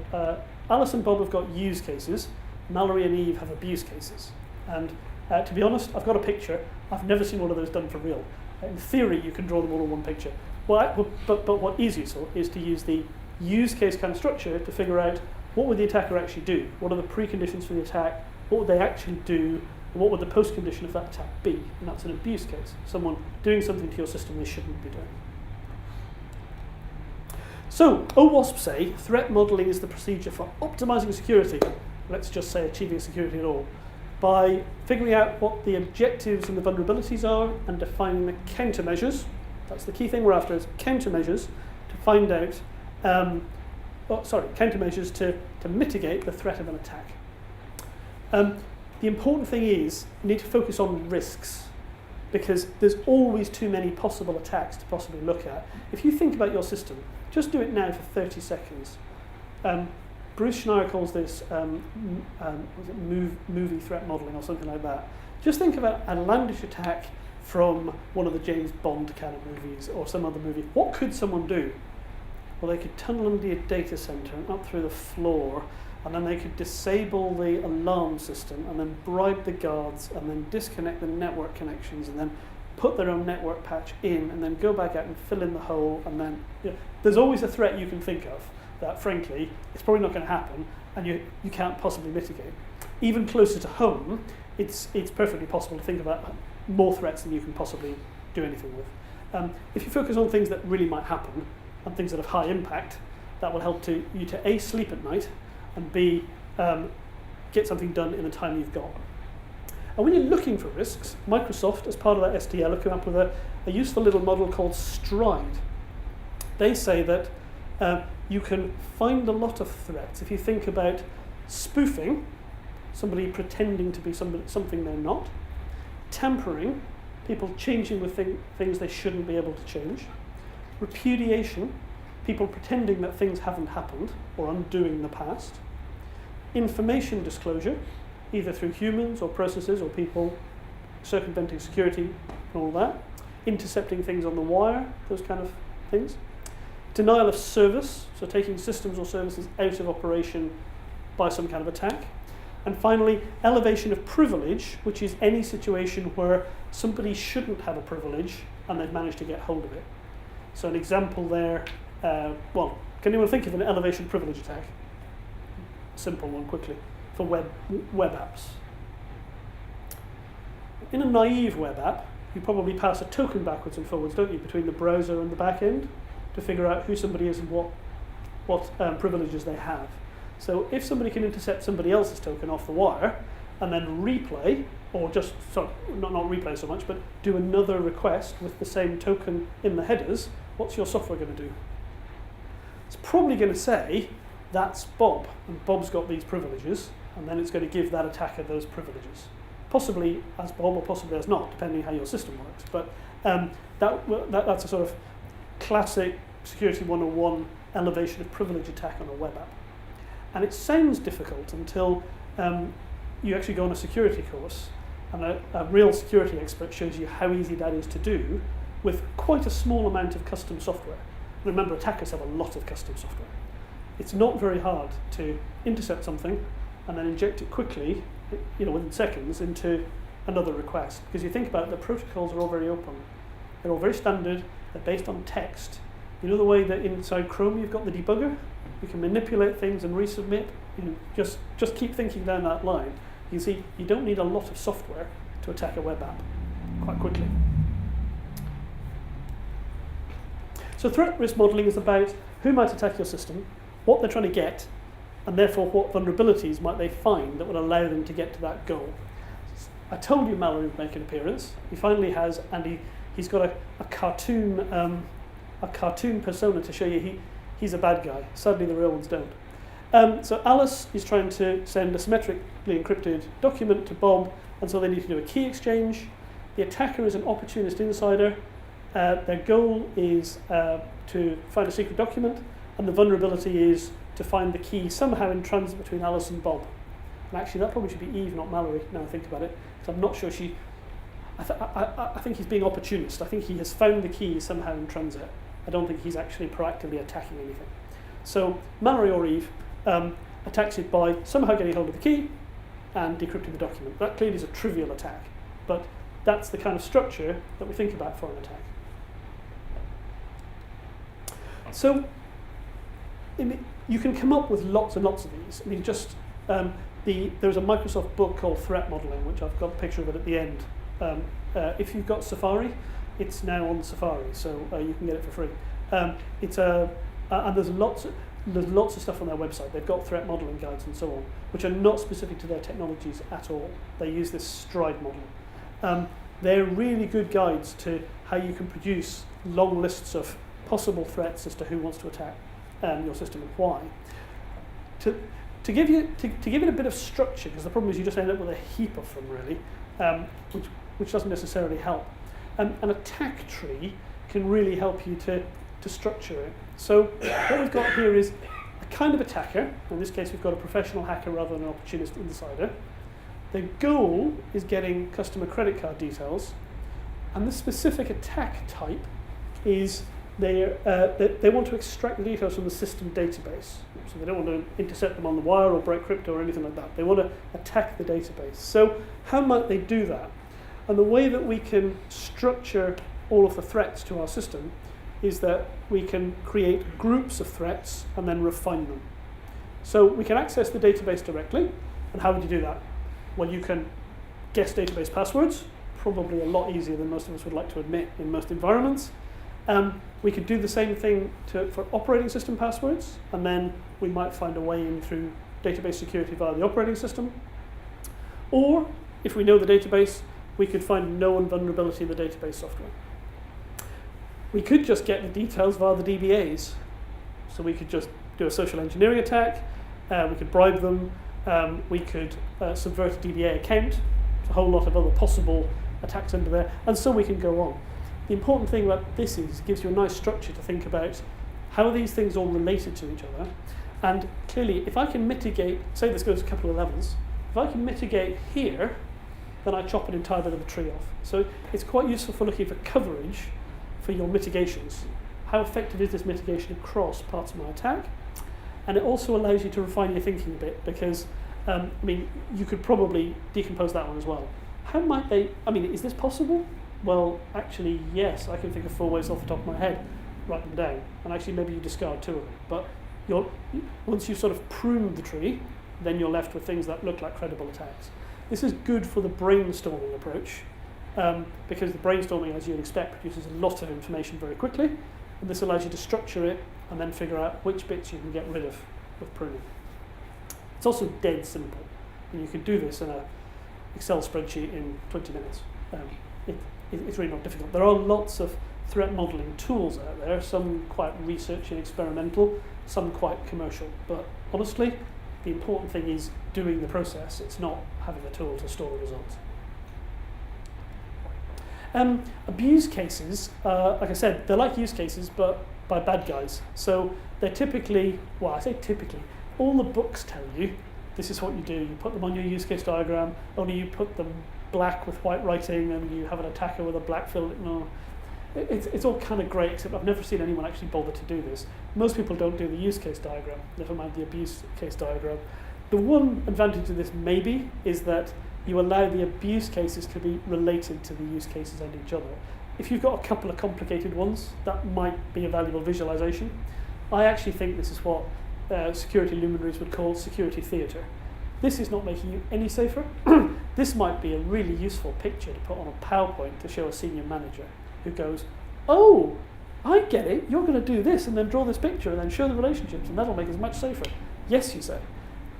[SPEAKER 1] Alice and Bob have got use cases. Mallory and Eve have abuse cases. And to be honest, I've got a picture. I've never seen one of those done for real. In theory, you can draw them all in one picture. But what is useful is to use the use case kind of structure to figure out what would the attacker actually do? What are the preconditions for the attack? What would they actually do? And what would the post-condition of that attack be? And that's an abuse case. Someone doing something to your system they shouldn't be doing. So, OWASP say threat modeling is the procedure for optimizing security, let's just say achieving security at all, by figuring out what the objectives and the vulnerabilities are and defining the countermeasures. That's the key thing we're after, is countermeasures to find out, countermeasures to mitigate the threat of an attack. The important thing is you need to focus on risks, because there's always too many possible attacks to possibly look at. If you think about your system, just do it now for 30 seconds. Bruce Schneier calls this movie threat modeling or something like that. Just think about an outlandish attack from one of the James Bond kind of movies or some other movie. What could someone do? Well, they could tunnel under your data center and up through the floor, and then they could disable the alarm system and then bribe the guards and then disconnect the network connections and then put their own network patch in and then go back out and fill in the hole. And then there's always a threat you can think of that, frankly, it's probably not going to happen and you can't possibly mitigate. Even closer to home, it's perfectly possible to think about more threats than you can possibly do anything with. If you focus on things that really might happen and things that have high impact, that will help you to A, sleep at night, and B, get something done in the time you've got. And when you're looking for risks, Microsoft, as part of that SDL, have come up with a useful little model called STRIDE. They say that you can find a lot of threats. If you think about spoofing, somebody pretending to be something they're not, tampering, people changing with things they shouldn't be able to change, repudiation, people pretending that things haven't happened or undoing the past, information disclosure, either through humans or processes or people circumventing security and all that, intercepting things on the wire, those kind of things, denial of service, so taking systems or services out of operation by some kind of attack, and finally, elevation of privilege, which is any situation where somebody shouldn't have a privilege and they've managed to get hold of it. So an example there, can anyone think of an elevation privilege attack? Simple one, quickly, for web apps. In a naive web app, you probably pass a token backwards and forwards, don't you, between the browser and the back end to figure out who somebody is and what privileges they have. So if somebody can intercept somebody else's token off the wire and then replay, or not replay so much, but do another request with the same token in the headers, what's your software going to do? It's probably going to say, that's Bob, and Bob's got these privileges, and then it's going to give that attacker those privileges. Possibly as Bob or possibly as not, depending how your system works. But that's a sort of classic Security 101 elevation of privilege attack on a web app. And it sounds difficult until you actually go on a security course, and a real security expert shows you how easy that is to do with quite a small amount of custom software. Remember, attackers have a lot of custom software. It's not very hard to intercept something and then inject it quickly, within seconds, into another request. Because you think about it, the protocols are all very open. They're all very standard. They're based on text. You know the way that inside Chrome you've got the debugger? You can manipulate things and resubmit. Just keep thinking down that line. You see, you don't need a lot of software to attack a web app quite quickly. So threat risk modeling is about who might attack your system, what they're trying to get, and therefore what vulnerabilities might they find that would allow them to get to that goal. I told you malware would make an appearance. He finally has, and he's got a cartoon persona to show you he's a bad guy. Sadly, the real ones don't. So Alice is trying to send a symmetrically encrypted document to Bob, and so they need to do a key exchange. The attacker is an opportunist insider. Their goal is to find a secret document, and the vulnerability is to find the key somehow in transit between Alice and Bob. And actually, that probably should be Eve, not Mallory, now I think about it, because I'm not sure I think he's being opportunist. I think he has found the key somehow in transit. I don't think he's actually proactively attacking anything. So Mallory or Eve attacks it by somehow getting hold of the key and decrypting the document. That clearly is a trivial attack, but that's the kind of structure that we think about for an attack. So you can come up with lots and lots of these. I mean, there's a Microsoft book called Threat Modeling, which I've got a picture of it at the end. If you've got Safari, it's now on Safari, so you can get it for free. And there's lots of stuff on their website. They've got threat modeling guides and so on, which are not specific to their technologies at all. They use this stride model. They're really good guides to how you can produce long lists of possible threats as to who wants to attack your system and why. To give it a bit of structure, because the problem is you just end up with a heap of them really, which doesn't necessarily help. An attack tree can really help you to structure it. So what we've got here is a kind of attacker. In this case, we've got a professional hacker rather than an opportunist insider. The goal is getting customer credit card details, and the specific attack type is they want to extract the details from the system database. So they don't want to intercept them on the wire or break crypto or anything like that. They want to attack the database. So how might they do that? And the way that we can structure all of the threats to our system is that we can create groups of threats and then refine them. So we can access the database directly. And how would you do that? Well, you can guess database passwords, probably a lot easier than most of us would like to admit in most environments. We could do the same thing for operating system passwords, and then we might find a way in through database security via the operating system. Or, if we know the database, we could find known vulnerability in the database software. We could just get the details via the DBAs. So we could just do a social engineering attack, we could bribe them, we could subvert a DBA account, there's a whole lot of other possible attacks under there, and so we can go on. The important thing about this is it gives you a nice structure to think about how are these things all related to each other. And clearly, if I can mitigate, say this goes a couple of levels, if I can mitigate here, then I chop an entire bit of the tree off. So it's quite useful for looking for coverage for your mitigations. How effective is this mitigation across parts of my attack? And it also allows you to refine your thinking a bit, because you could probably decompose that one as well. How might they, is this possible? Well, actually, yes, I can think of 4 ways off the top of my head. Write them down. And actually, maybe you discard 2 of them. But once you've sort of pruned the tree, then you're left with things that look like credible attacks. This is good for the brainstorming approach, because the brainstorming, as you'd expect, produces a lot of information very quickly. And this allows you to structure it and then figure out which bits you can get rid of with pruning. It's also dead simple. And you can do this in an Excel spreadsheet in 20 minutes. It's really not difficult. There are lots of threat modeling tools out there, some quite research and experimental, some quite commercial. But honestly, the important thing is doing the process. It's not having a tool to store the results. Abuse cases, like I said, they're like use cases, but by bad guys. So they're typically, well, I say typically, all the books tell you this is what you do. You put them on your use case diagram, only you put them black with white writing, and you have an attacker with a black fill. No, it's all kind of great, except I've never seen anyone actually bother to do this. Most people don't do the use case diagram, never mind the abuse case diagram. The one advantage of this maybe is that you allow the abuse cases to be related to the use cases and each other. If you've got a couple of complicated ones, that might be a valuable visualization. I actually think this is what security luminaries would call security theatre. This is not making you any safer. This might be a really useful picture to put on a PowerPoint to show a senior manager who goes, oh, I get it, you're going to do this and then draw this picture and then show the relationships and that'll make us much safer. Yes, you say.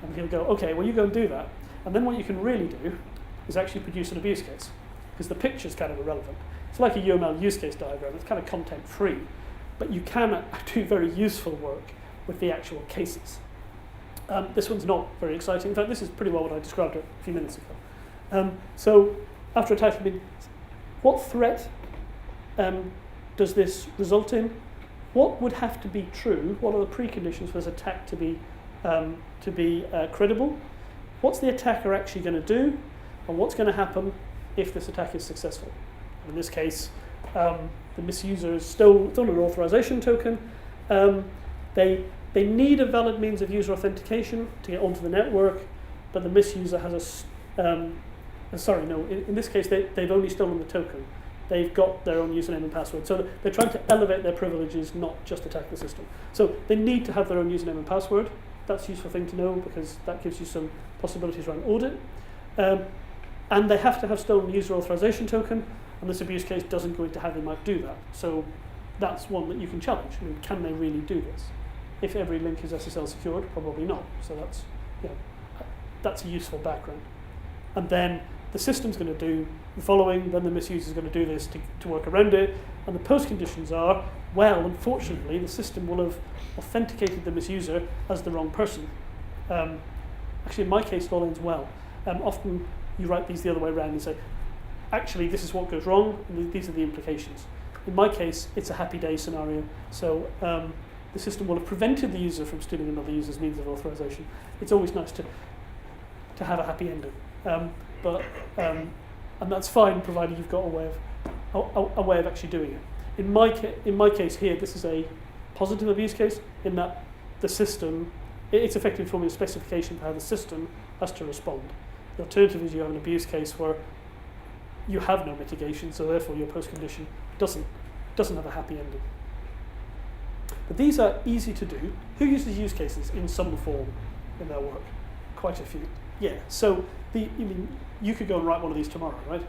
[SPEAKER 1] And he'll go, okay, well you go and do that. And then what you can really do is actually produce an abuse case, because the picture's kind of irrelevant. It's like a UML use case diagram, it's kind of content free, but you can do very useful work with the actual cases. This one's not very exciting. In fact, this is pretty well what I described a few minutes ago. So after attack, what threat does this result in? What would have to be true? What are the preconditions for this attack to be credible? What's the attacker actually going to do? And what's going to happen if this attack is successful? In this case, the misuser has stolen an authorization token. They need a valid means of user authentication to get onto the network, but the misuser has in this case, they've only stolen the token. They've got their own username and password. So they're trying to elevate their privileges, not just attack the system. So they need to have their own username and password. That's a useful thing to know, because that gives you some possibilities around audit. And they have to have stolen user authorization token, and this abuse case doesn't go into how they might do that. So that's one that you can challenge. I mean, can they really do this? If every link is SSL secured, probably not. So that's a useful background. And then the system's going to do the following, then the misuser is going to do this to work around it. And the post conditions are, well, unfortunately, the system will have authenticated the misuser as the wrong person. Actually, in my case, it all ends well. Often you write these the other way around and say, actually, this is what goes wrong, and these are the implications. In my case, it's a happy day scenario. So the system will have prevented the user from stealing another user's means of authorization. It's always nice to have a happy ending. And that's fine, provided you've got a way of actually doing it. In my case here, this is a positive abuse case, in that the system, it's effectively forming a specification for how the system has to respond. The alternative is you have an abuse case where you have no mitigation, so therefore your post condition doesn't have a happy ending. But these are easy to do. Who uses use cases in some form in their work? Quite a few. Yeah, so you could go and write one of these tomorrow, right?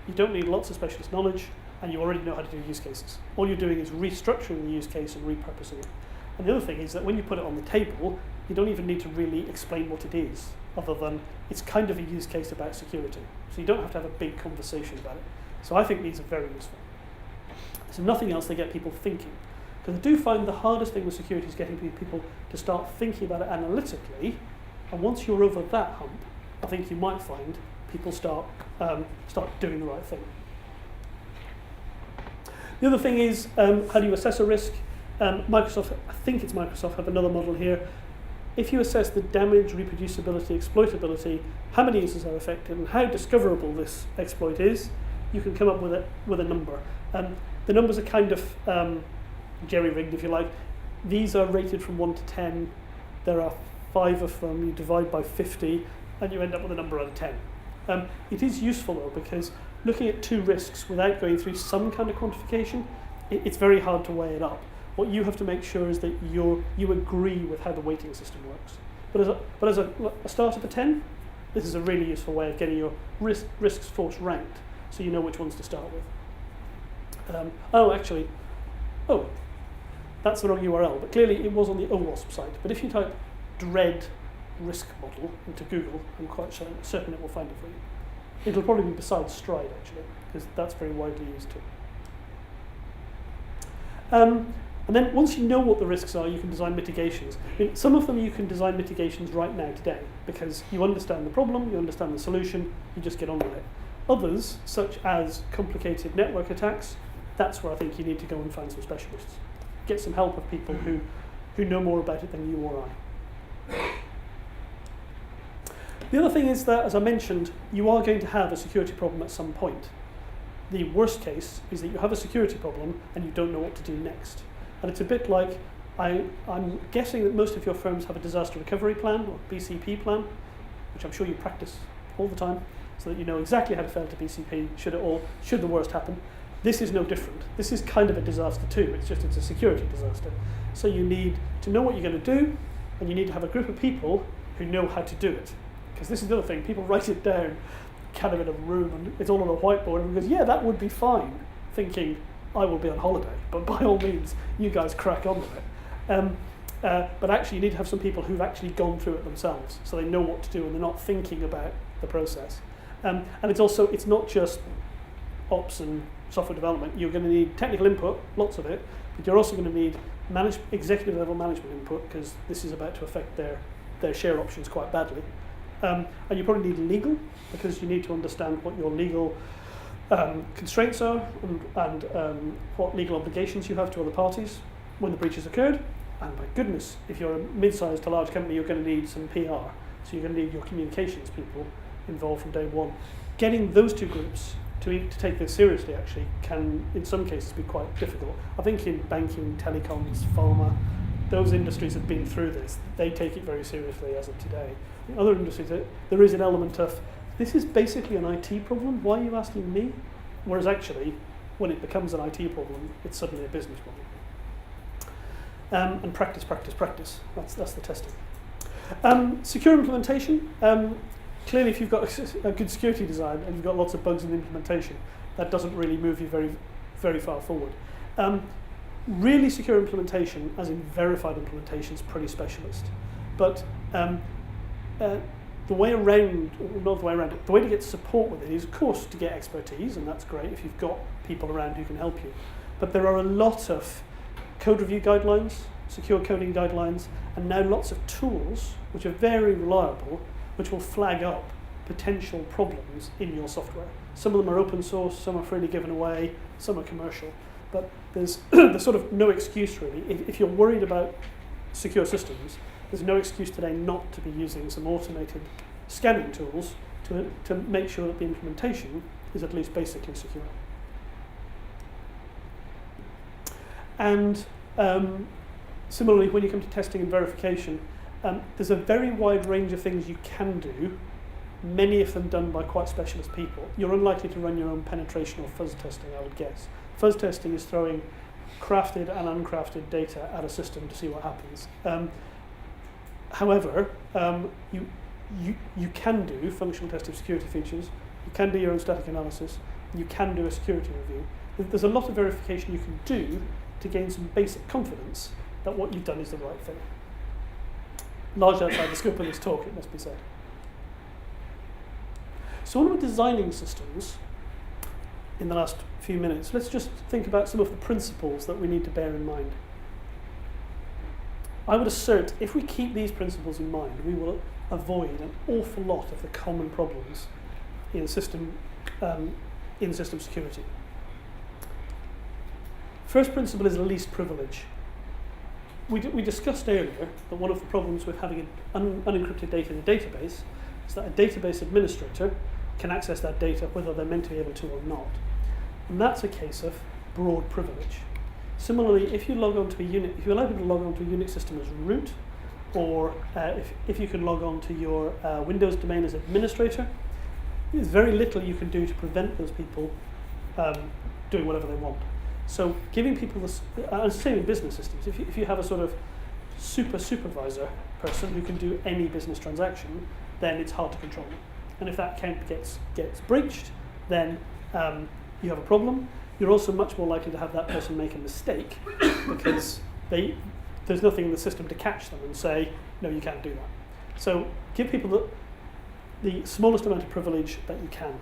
[SPEAKER 1] You don't need lots of specialist knowledge, and you already know how to do use cases. All you're doing is restructuring the use case and repurposing it. And the other thing is that when you put it on the table, you don't even need to really explain what it is, other than it's kind of a use case about security. So you don't have to have a big conversation about it. So I think these are very useful. So nothing else, they get people thinking. Because I do find the hardest thing with security is getting people to start thinking about it analytically. And once you're over that hump, I think you might find people start doing the right thing. The other thing is, how do you assess a risk? Microsoft, I think it's Microsoft, have another model here. If you assess the damage, reproducibility, exploitability, how many users are affected, and how discoverable this exploit is, you can come up with a number. The numbers are kind of jerry-rigged, if you like. These are rated from 1 to 10. There are 5 of them. You divide by 50, and you end up with a number out of 10. It is useful, though, because looking at 2 risks without going through some kind of quantification, it's very hard to weigh it up. What you have to make sure is that you agree with how the weighting system works. But as a starter for 10, this is a really useful way of getting your risks force ranked, so you know which ones to start with. That's the wrong URL, but clearly it was on the OWASP site. But if you type dread risk model into Google, I'm quite certain it will find it for you. It'll probably be beside Stride, actually, because that's very widely used too. And then once you know what the risks are, you can design mitigations. I mean, some of them you can design mitigations right now today because you understand the problem, you understand the solution, you just get on with it. Others, such as complicated network attacks, that's where I think you need to go and find some specialists. Get some help of people who know more about it than you or I. The other thing is that, as I mentioned, you are going to have a security problem at some point. The worst case is that you have a security problem and you don't know what to do next. And it's a bit like, I'm guessing that most of your firms have a disaster recovery plan or BCP plan, which I'm sure you practice all the time, so that you know exactly how to fail to BCP should the worst happen. This is no different. This is kind of a disaster too, it's a security disaster. So you need to know what you're going to do, and you need to have a group of people who know how to do it. Because this is the other thing, people write it down kind of in a room, and it's all on a whiteboard, and goes, yeah, that would be fine, thinking, I will be on holiday, but by all means, you guys crack on with it. But actually, you need to have some people who've actually gone through it themselves, so they know what to do and they're not thinking about the process. And it's not just ops and software development. You're going to need technical input, lots of it, but you're also going to need executive level management input, because this is about to affect their share options quite badly. And you probably need legal, because you need to understand what your legal constraints are and what legal obligations you have to other parties when the breach has occurred. And my goodness, if you're a mid-sized to large company, you're going to need some PR. So you're going to need your communications people involved from day one. Getting those two groups to take this seriously actually can, in some cases, be quite difficult. I think in banking, telecoms, pharma, those industries have been through this. They take it very seriously as of today. In other industries, there is an element of, this is basically an IT problem, why are you asking me? Whereas actually, when it becomes an IT problem, it's suddenly a business problem. And practice. That's the testing. Secure implementation. Clearly, if you've got a good security design and you've got lots of bugs in the implementation, that doesn't really move you very, very far forward. Really secure implementation, as in verified implementation, is pretty specialist. But the way to get support with it is, of course, to get expertise, and that's great if you've got people around who can help you. But there are a lot of code review guidelines, secure coding guidelines, and now lots of tools which are very reliable, which will flag up potential problems in your software. Some of them are open source, some are freely given away, some are commercial. But there's sort of no excuse really. If you're worried about secure systems, there's no excuse today not to be using some automated scanning tools to make sure that the implementation is at least basically secure. And similarly, when you come to testing and verification, there's a very wide range of things you can do, many of them done by quite specialist people. You're unlikely to run your own penetration or fuzz testing, I would guess. Fuzz testing is throwing crafted and uncrafted data at a system to see what happens. However, you can do functional testing of security features, you can do your own static analysis, you can do a security review. There's a lot of verification you can do to gain some basic confidence that what you've done is the right thing. Largely outside the scope of this talk, it must be said. So when we're designing systems, in the last few minutes, let's just think about some of the principles that we need to bear in mind. I would assert if we keep these principles in mind, we will avoid an awful lot of the common problems in system security. First principle is least privilege. We discussed earlier that one of the problems with having unencrypted data in a database is that a database administrator can access that data whether they're meant to be able to or not. And that's a case of broad privilege. Similarly, if you log on to a Unix, if you allow people to log on to a Unix system as root, or if you can log on to your Windows domain as administrator, there's very little you can do to prevent those people doing whatever they want. So giving people this, and same in business systems, if you have a sort of supervisor person who can do any business transaction, then it's hard to control them. And if that account gets breached, then you have a problem. You're also much more likely to have that person make a mistake because there's nothing in the system to catch them and say, no, you can't do that. So give people the smallest amount of privilege that you can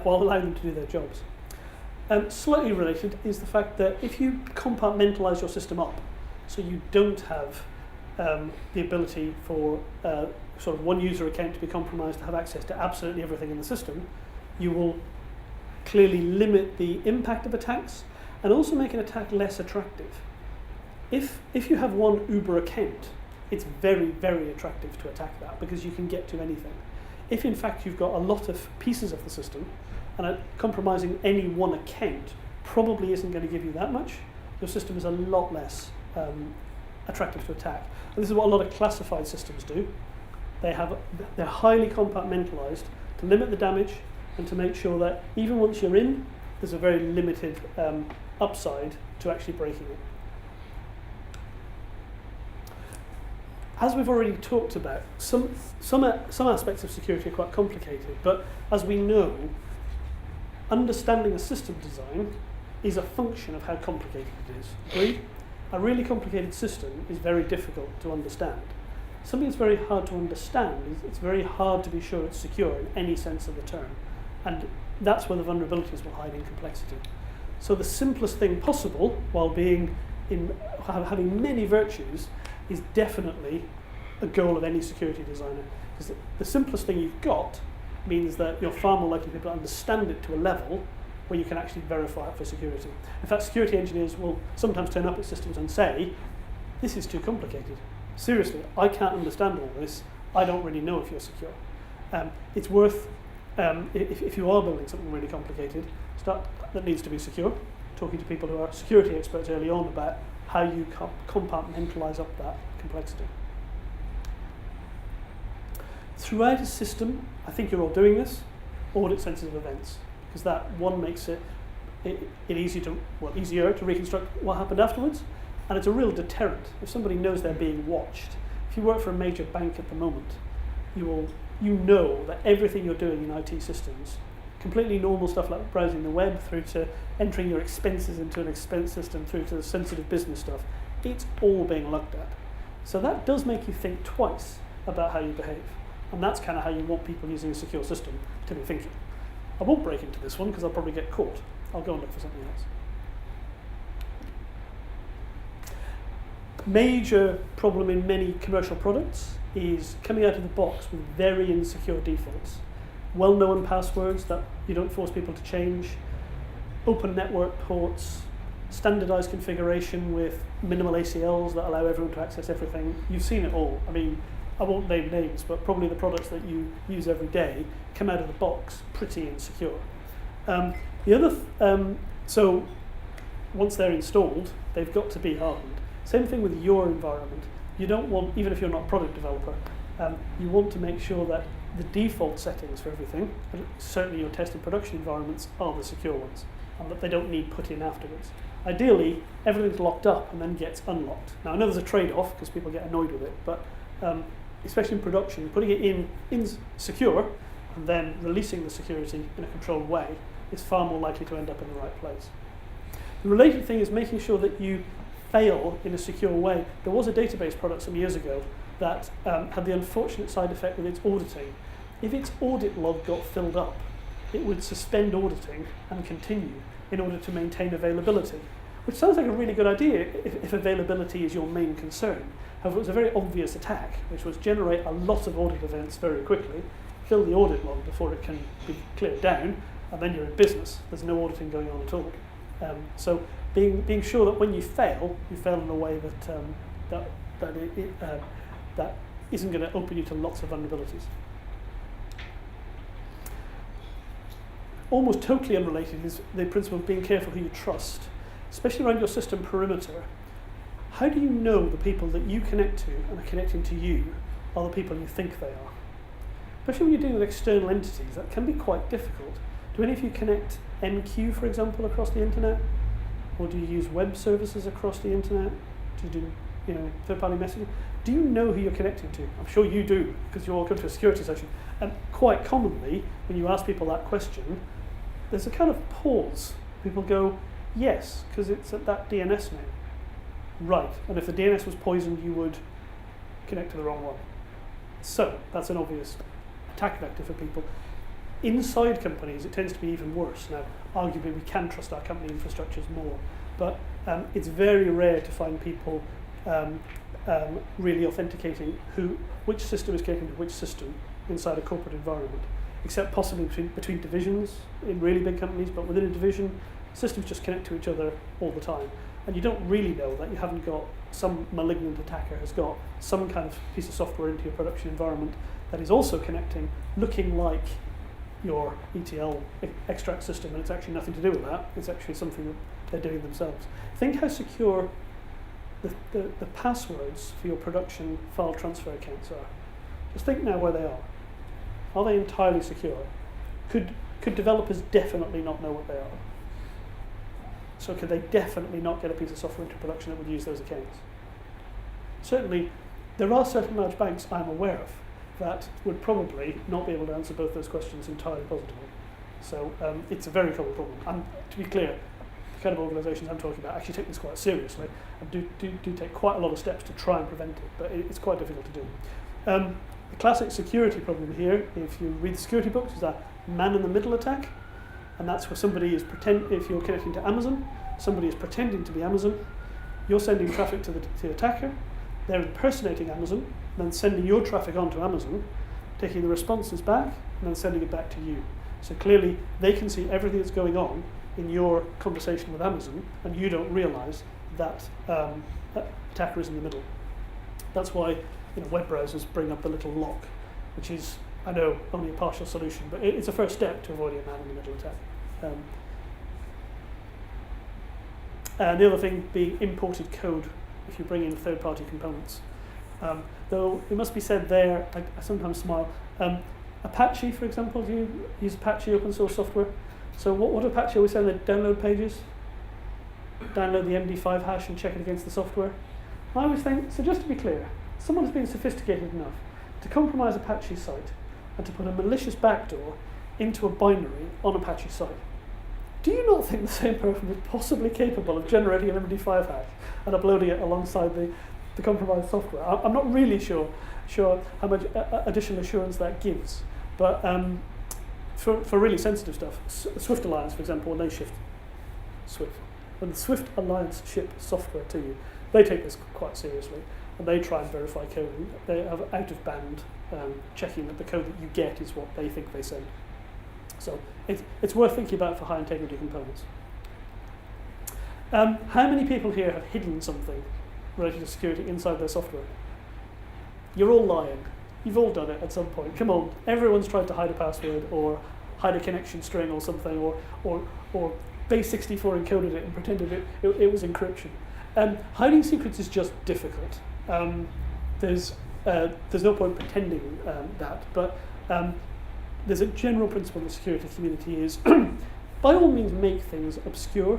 [SPEAKER 1] while allowing them to do their jobs. Slightly related is the fact that if you compartmentalise your system up, so you don't have the ability for sort of one user account to be compromised to have access to absolutely everything in the system, you will clearly limit the impact of attacks and also make an attack less attractive. If you have one Uber account, it's very, very attractive to attack that because you can get to anything. If in fact you've got a lot of pieces of the system, and compromising any one account probably isn't going to give you that much, your system is a lot less attractive to attack. And this is what a lot of classified systems do. They're highly compartmentalized to limit the damage and to make sure that even once you're in, there's a very limited upside to actually breaking it. As we've already talked about, some aspects of security are quite complicated, but as we know, understanding a system design is a function of how complicated it is. Agreed? A really complicated system is very difficult to understand. Something that's very hard to understand is it's very hard to be sure it's secure in any sense of the term. And that's where the vulnerabilities will hide in complexity. So the simplest thing possible, while having many virtues, is definitely a goal of any security designer. Because the simplest thing you've got means that you're far more likely to be able to understand it to a level where you can actually verify it for security. In fact, security engineers will sometimes turn up at systems and say, this is too complicated. Seriously, I can't understand all this. I don't really know if you're secure. It's worth, if you are building something really complicated, that needs to be secure, talking to people who are security experts early on about how you compartmentalize up that complexity. Throughout a system, I think you're all doing this, audit sensitive events, because that one makes it easier to reconstruct what happened afterwards, and it's a real deterrent. If somebody knows they're being watched, if you work for a major bank at the moment, you know that everything you're doing in IT systems, completely normal stuff like browsing the web through to entering your expenses into an expense system through to the sensitive business stuff, it's all being looked at. So that does make you think twice about how you behave. And that's kind of how you want people using a secure system to be thinking. I won't break into this one because I'll probably get caught. I'll go and look for something else. Major problem in many commercial products is coming out of the box with very insecure defaults. Well-known passwords that you don't force people to change, open network ports, standardized configuration with minimal ACLs that allow everyone to access everything. You've seen it all. I mean, I won't name names, but probably the products that you use every day come out of the box pretty insecure. So once they're installed, they've got to be hardened. Same thing with your environment. You don't want, even if you're not a product developer, you want to make sure that the default settings for everything, and certainly your test and production environments, are the secure ones, and that they don't need put in afterwards. Ideally, everything's locked up and then gets unlocked. Now, I know there's a trade-off because people get annoyed with it, but especially in production, putting it in secure and then releasing the security in a controlled way is far more likely to end up in the right place. The related thing is making sure that you fail in a secure way. There was a database product some years ago that had the unfortunate side effect with its auditing. If its audit log got filled up, it would suspend auditing and continue in order to maintain availability, which sounds like a really good idea if availability is your main concern. However, it was a very obvious attack, which was generate a lot of audit events very quickly, fill the audit log before it can be cleared down, and then you're in business. There's no auditing going on at all. So being sure that when you fail in a way that isn't going to open you to lots of vulnerabilities. Almost totally unrelated is the principle of being careful who you trust, especially around your system perimeter. How do you know the people that you connect to and are connecting to you are the people you think they are? Especially when you're dealing with external entities, that can be quite difficult. Do any of you connect MQ, for example, across the internet? Or do you use web services across the internet to do third-party messaging? Do you know who you're connecting to? I'm sure you do, because you all come to a security session. And quite commonly, when you ask people that question, there's a kind of pause. People go, yes, because it's at that DNS name. Right, and if the DNS was poisoned, you would connect to the wrong one. So, that's an obvious attack vector for people. Inside companies, it tends to be even worse. Now, arguably, we can trust our company infrastructures more, but it's very rare to find people really authenticating which system is connecting to which system inside a corporate environment, except possibly between divisions in really big companies, but within a division, systems just connect to each other all the time. And you don't really know that you haven't got some malignant attacker has got some kind of piece of software into your production environment that is also connecting, looking like your ETL extract system, and it's actually nothing to do with that. It's actually something that they're doing themselves. Think how secure the passwords for your production file transfer accounts are. Just think now where they are. Are they entirely secure? Could developers definitely not know what they are? So could they definitely not get a piece of software into production that would use those accounts? Certainly, there are certain large banks I'm aware of that would probably not be able to answer both those questions entirely positively. So it's a very common problem. And to be clear, the kind of organisations I'm talking about actually take this quite seriously and do take quite a lot of steps to try and prevent it, but it's quite difficult to do. The classic security problem here, if you read the security books, is that man-in-the-middle attack, and that's where somebody is if you're connecting to Amazon, somebody is pretending to be Amazon, you're sending traffic to the attacker, they're impersonating Amazon, and then sending your traffic onto Amazon, taking the responses back, and then sending it back to you. So clearly, they can see everything that's going on in your conversation with Amazon, and you don't realise that attacker is in the middle. That's why web browsers bring up the little lock, which is, I know, only a partial solution, but it's a first step to avoiding a man-in-the-middle attack. And the other thing being imported code, if you bring in third-party components. Though it must be said there, I sometimes smile, Apache, for example, do you use Apache open source software? So what Apache always say in the download pages? Download the MD5 hash and check it against the software. I always think, so just to be clear, someone has been sophisticated enough to compromise Apache's site and to put a malicious backdoor into a binary on Apache's site. Do you not think the same person is possibly capable of generating an MD5 hash and uploading it alongside the compromised software? I'm not really sure how much additional assurance that gives, but for really sensitive stuff, Swift Alliance, for example, when they shift Swift, when the Swift Alliance ship software to you, they take this quite seriously, and they try and verify code. They have out-of-band checking that the code that you get is what they think they send. So it's worth thinking about for high-integrity components. How many people here have hidden something related to security inside their software? You're all lying. You've all done it at some point. Come on, everyone's tried to hide a password or hide a connection string or something, or base64 encoded it and pretended it was encryption. Hiding secrets is just difficult. There's no point pretending that, but there's a general principle in the security community is, by all means, make things obscure.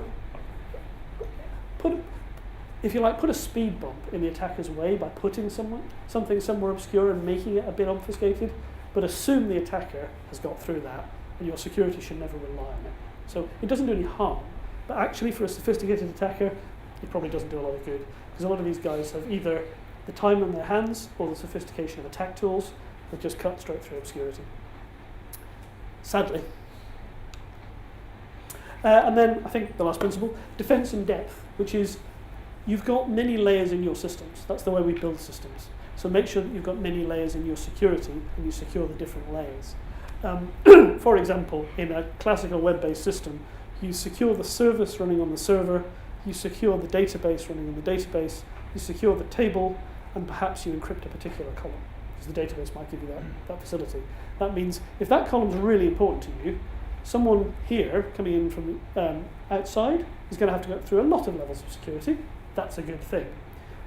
[SPEAKER 1] If you like, put a speed bump in the attacker's way by putting something somewhere obscure and making it a bit obfuscated, but assume the attacker has got through that, and your security should never rely on it. So it doesn't do any harm, but actually for a sophisticated attacker, it probably doesn't do a lot of good, because a lot of these guys have either the time on their hands or the sophistication of attack tools that just cut straight through obscurity. Sadly. And then I think the last principle, defense in depth, which is you've got many layers in your systems. That's the way we build systems. So make sure that you've got many layers in your security and you secure the different layers. For example, in a classical web-based system, you secure the service running on the server, you secure the database running in the database, you secure the table, and perhaps you encrypt a particular column, because the database might give you that facility. That means if that column is really important to you, someone here coming in from outside is going to have to go through a lot of levels of security. That's a good thing.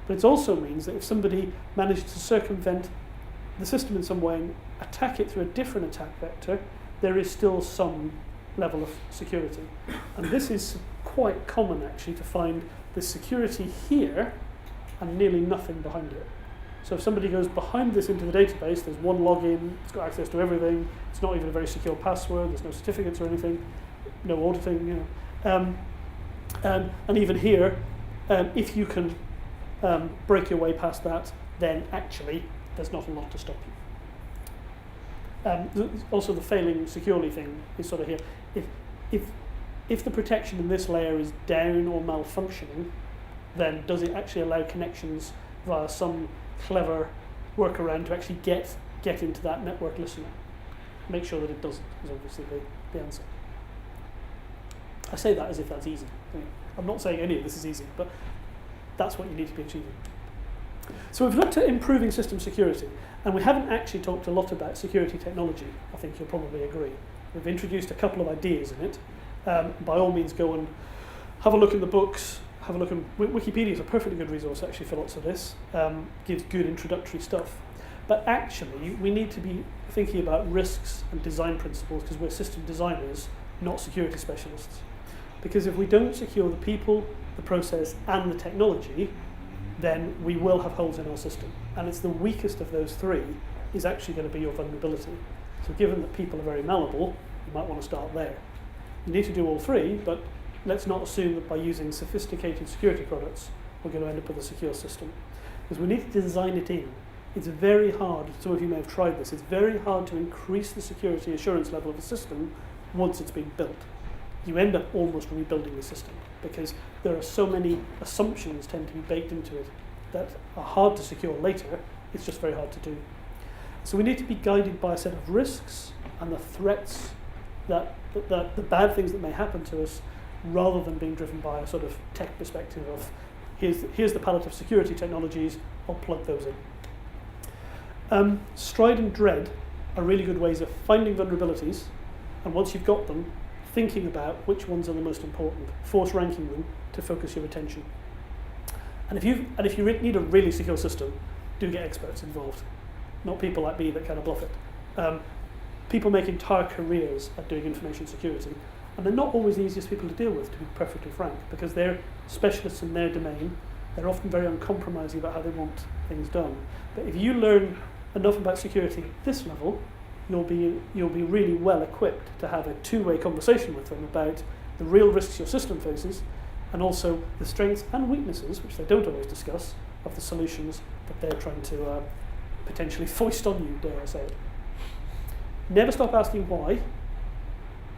[SPEAKER 1] But it also means that if somebody managed to circumvent the system in some way and attack it through a different attack vector, there is still some level of security. And this is quite common, actually, to find the security here and nearly nothing behind it. So if somebody goes behind this into the database, there's one login, it's got access to everything, it's not even a very secure password, there's no certificates or anything, no auditing, and even here, if you can break your way past that, then actually there's not a lot to stop Also, the failing securely thing is sort of here. If the protection in this layer is down or malfunctioning, then does it actually allow connections via some clever workaround to actually get into that network listener? Make sure that it doesn't, is obviously the answer. I say that as if that's easy. I'm not saying any of this is easy, but that's what you need to be achieving. So we've looked at improving system security, and we haven't actually talked a lot about security technology. I think you'll probably agree. We've introduced a couple of ideas in it. By all means, go and have a look in the books. Have a look in Wikipedia is a perfectly good resource actually for lots of this. Gives good introductory stuff. But actually, we need to be thinking about risks and design principles because we're system designers, not security specialists. Because if we don't secure the people, the process, and the technology, then we will have holes in our system. And it's the weakest of those three is actually going to be your vulnerability. So given that people are very malleable, you might want to start there. You need to do all three, but let's not assume that by using sophisticated security products, we're going to end up with a secure system. Because we need to design it in. It's very hard, some of you may have tried this, it's very hard to increase the security assurance level of a system once it's been built. You end up almost rebuilding the system because there are so many assumptions tend to be baked into it that are hard to secure later. It's just very hard to do. So we need to be guided by a set of risks and the threats that the bad things that may happen to us, rather than being driven by a sort of tech perspective of here's the palette of security technologies, I'll plug those in. Stride and dread are really good ways of finding vulnerabilities, and once you've got them, thinking about which ones are the most important, force ranking them to focus your attention. And if you need a really secure system, do get experts involved, not people like me that kind of bluff it. People make entire careers at doing information security, and they're not always the easiest people to deal with, to be perfectly frank, because they're specialists in their domain. They're often very uncompromising about how they want things done. But if you learn enough about security at this level, you'll be really well equipped to have a two-way conversation with them about the real risks your system faces, and also the strengths and weaknesses, which they don't always discuss, of the solutions that they're trying to potentially foist on you, dare I say it. Never stop asking why.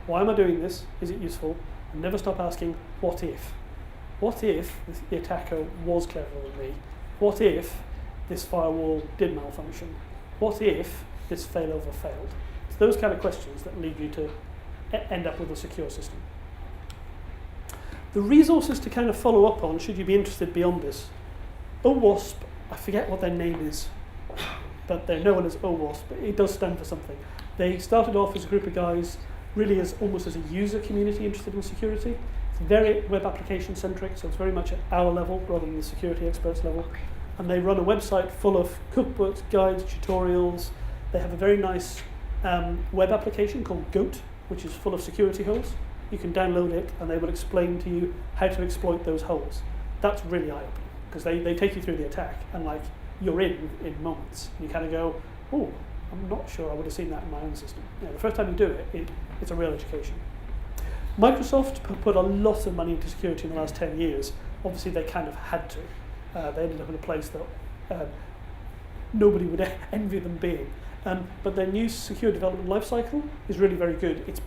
[SPEAKER 1] Why am I doing this? Is it useful? And never stop asking, what if? What if the attacker was cleverer than me? What if this firewall did malfunction? What if this failover failed? It's those kind of questions that lead you to end up with a secure system. The resources to kind of follow up on, should you be interested beyond this, OWASP, I forget what their name is, but they're known as OWASP, but it does stand for something. They started off as a group of guys really as almost as a user community interested in security. It's very web application centric, so it's very much at our level rather than the security experts level. And they run a website full of cookbooks, guides, tutorials. They have a very nice web application called Goat, which is full of security holes. You can download it and they will explain to you how to exploit those holes. That's really eye-opening because they take you through the attack and like you're in moments. You kind of go, oh, I'm not sure I would have seen that in my own system. You know, the first time you do it, it's a real education. Microsoft put a lot of money into security in the last 10 years. Obviously, they kind of had to. They ended up in a place that nobody would envy them being. But their new secure development lifecycle is really very good.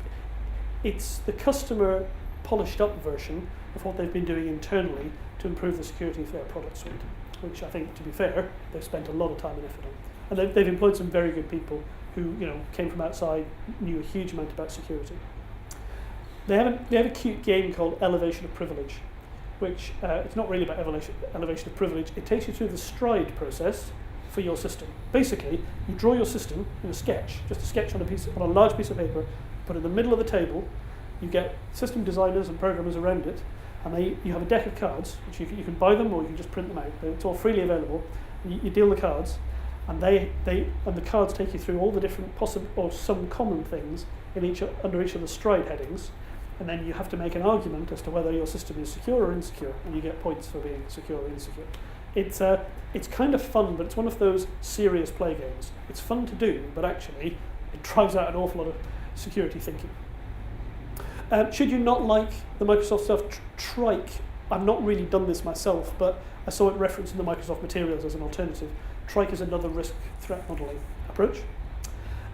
[SPEAKER 1] It's the customer polished up version of what they've been doing internally to improve the security of their product suite, which I think, to be fair, they've spent a lot of time and effort on. And they've employed some very good people who came from outside, knew a huge amount about security. They have a cute game called Elevation of Privilege, which it's not really about elevation of privilege. It takes you through the stride process for your system. Basically, you draw your system in a sketch, just a sketch on a large piece of paper, put it in the middle of the table. You get system designers and programmers around it, and you have a deck of cards, which you can buy them or you can just print them out. It's all freely available. You deal the cards, and the cards take you through all the different possible or some common things under each of the stride headings, and then you have to make an argument as to whether your system is secure or insecure, and you get points for being secure or insecure. It's kind of fun, but it's one of those serious play games. It's fun to do, but actually it drives out an awful lot of security thinking. Should you not like the Microsoft stuff, Trike, I've not really done this myself, but I saw it referenced in the Microsoft materials as an alternative. Trike is another risk threat modeling approach.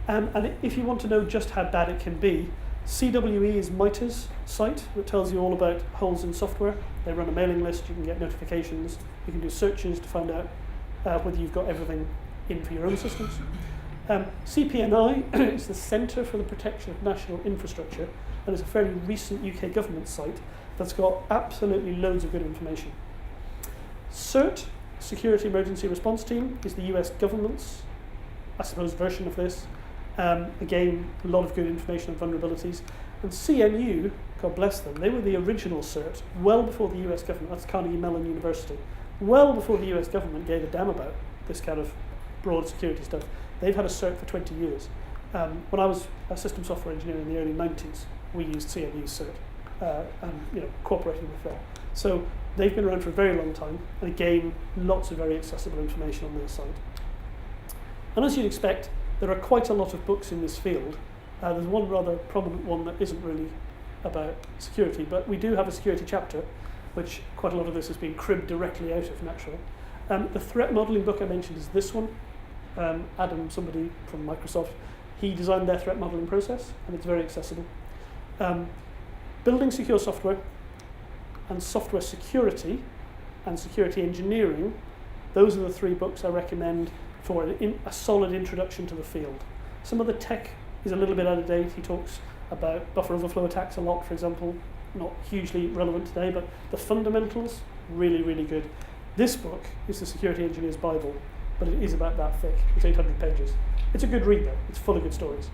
[SPEAKER 1] And if you want to know just how bad it can be, CWE is MITRE's site that tells you all about holes in software. They run a mailing list, you can get notifications, you can do searches to find out whether you've got everything in for your own systems. CPNI is the Centre for the Protection of National Infrastructure, and it's a fairly recent UK government site that's got absolutely loads of good information. CERT, Security Emergency Response Team, is the US government's, I suppose, version of this. Again, a lot of good information on vulnerabilities. And CMU, God bless them, they were the original CERT, well before the US government, that's Carnegie Mellon University, well before the US government gave a damn about this kind of broad security stuff. They've had a CERT for 20 years. When I was a system software engineer in the early 90s, we used CMU's CERT and cooperated with them. So they've been around for a very long time, and again, lots of very accessible information on their site. And as you'd expect, there are quite a lot of books in this field. There's one rather prominent one that isn't really about security, but we do have a security chapter, which quite a lot of this has been cribbed directly out of Natural. The threat modeling book I mentioned is this one. Adam, somebody from Microsoft, he designed their threat modeling process, and it's very accessible. Building secure software and software security and security engineering, those are the three books I recommend for a solid introduction to the field. Some of the tech is a little bit out of date. He talks about buffer overflow attacks a lot, for example, not hugely relevant today, but the fundamentals, really, really good. This book is the Security Engineer's Bible, but it is about that thick. It's 800 pages. It's a good read though. It's full of good stories.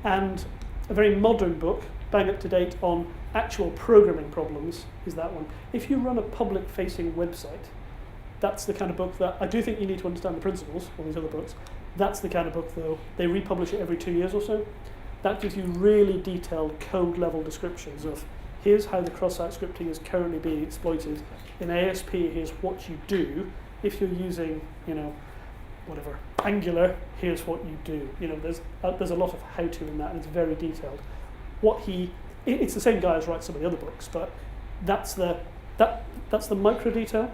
[SPEAKER 1] And a very modern book, bang up to date on actual programming problems, is that one. If you run a public-facing website, that's the kind of book that I do think you need to understand the principles, all these other books. That's the kind of book, though. They republish it every 2 years or so. That gives you really detailed code-level descriptions of here's how the cross-site scripting is currently being exploited. In ASP, here's what you do. If you're using, whatever, Angular, here's what you do. There's a lot of how-to in that, and it's very detailed. It's the same guy as writes some of the other books, but that's the micro detail.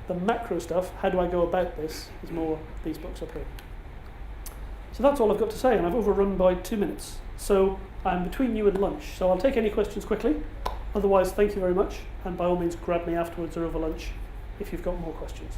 [SPEAKER 1] The macro stuff, how do I go about this, is more these books up here. So that's all I've got to say, and I've overrun by 2 minutes. So I'm between you and lunch, so I'll take any questions quickly. Otherwise, thank you very much, and by all means grab me afterwards or over lunch if you've got more questions.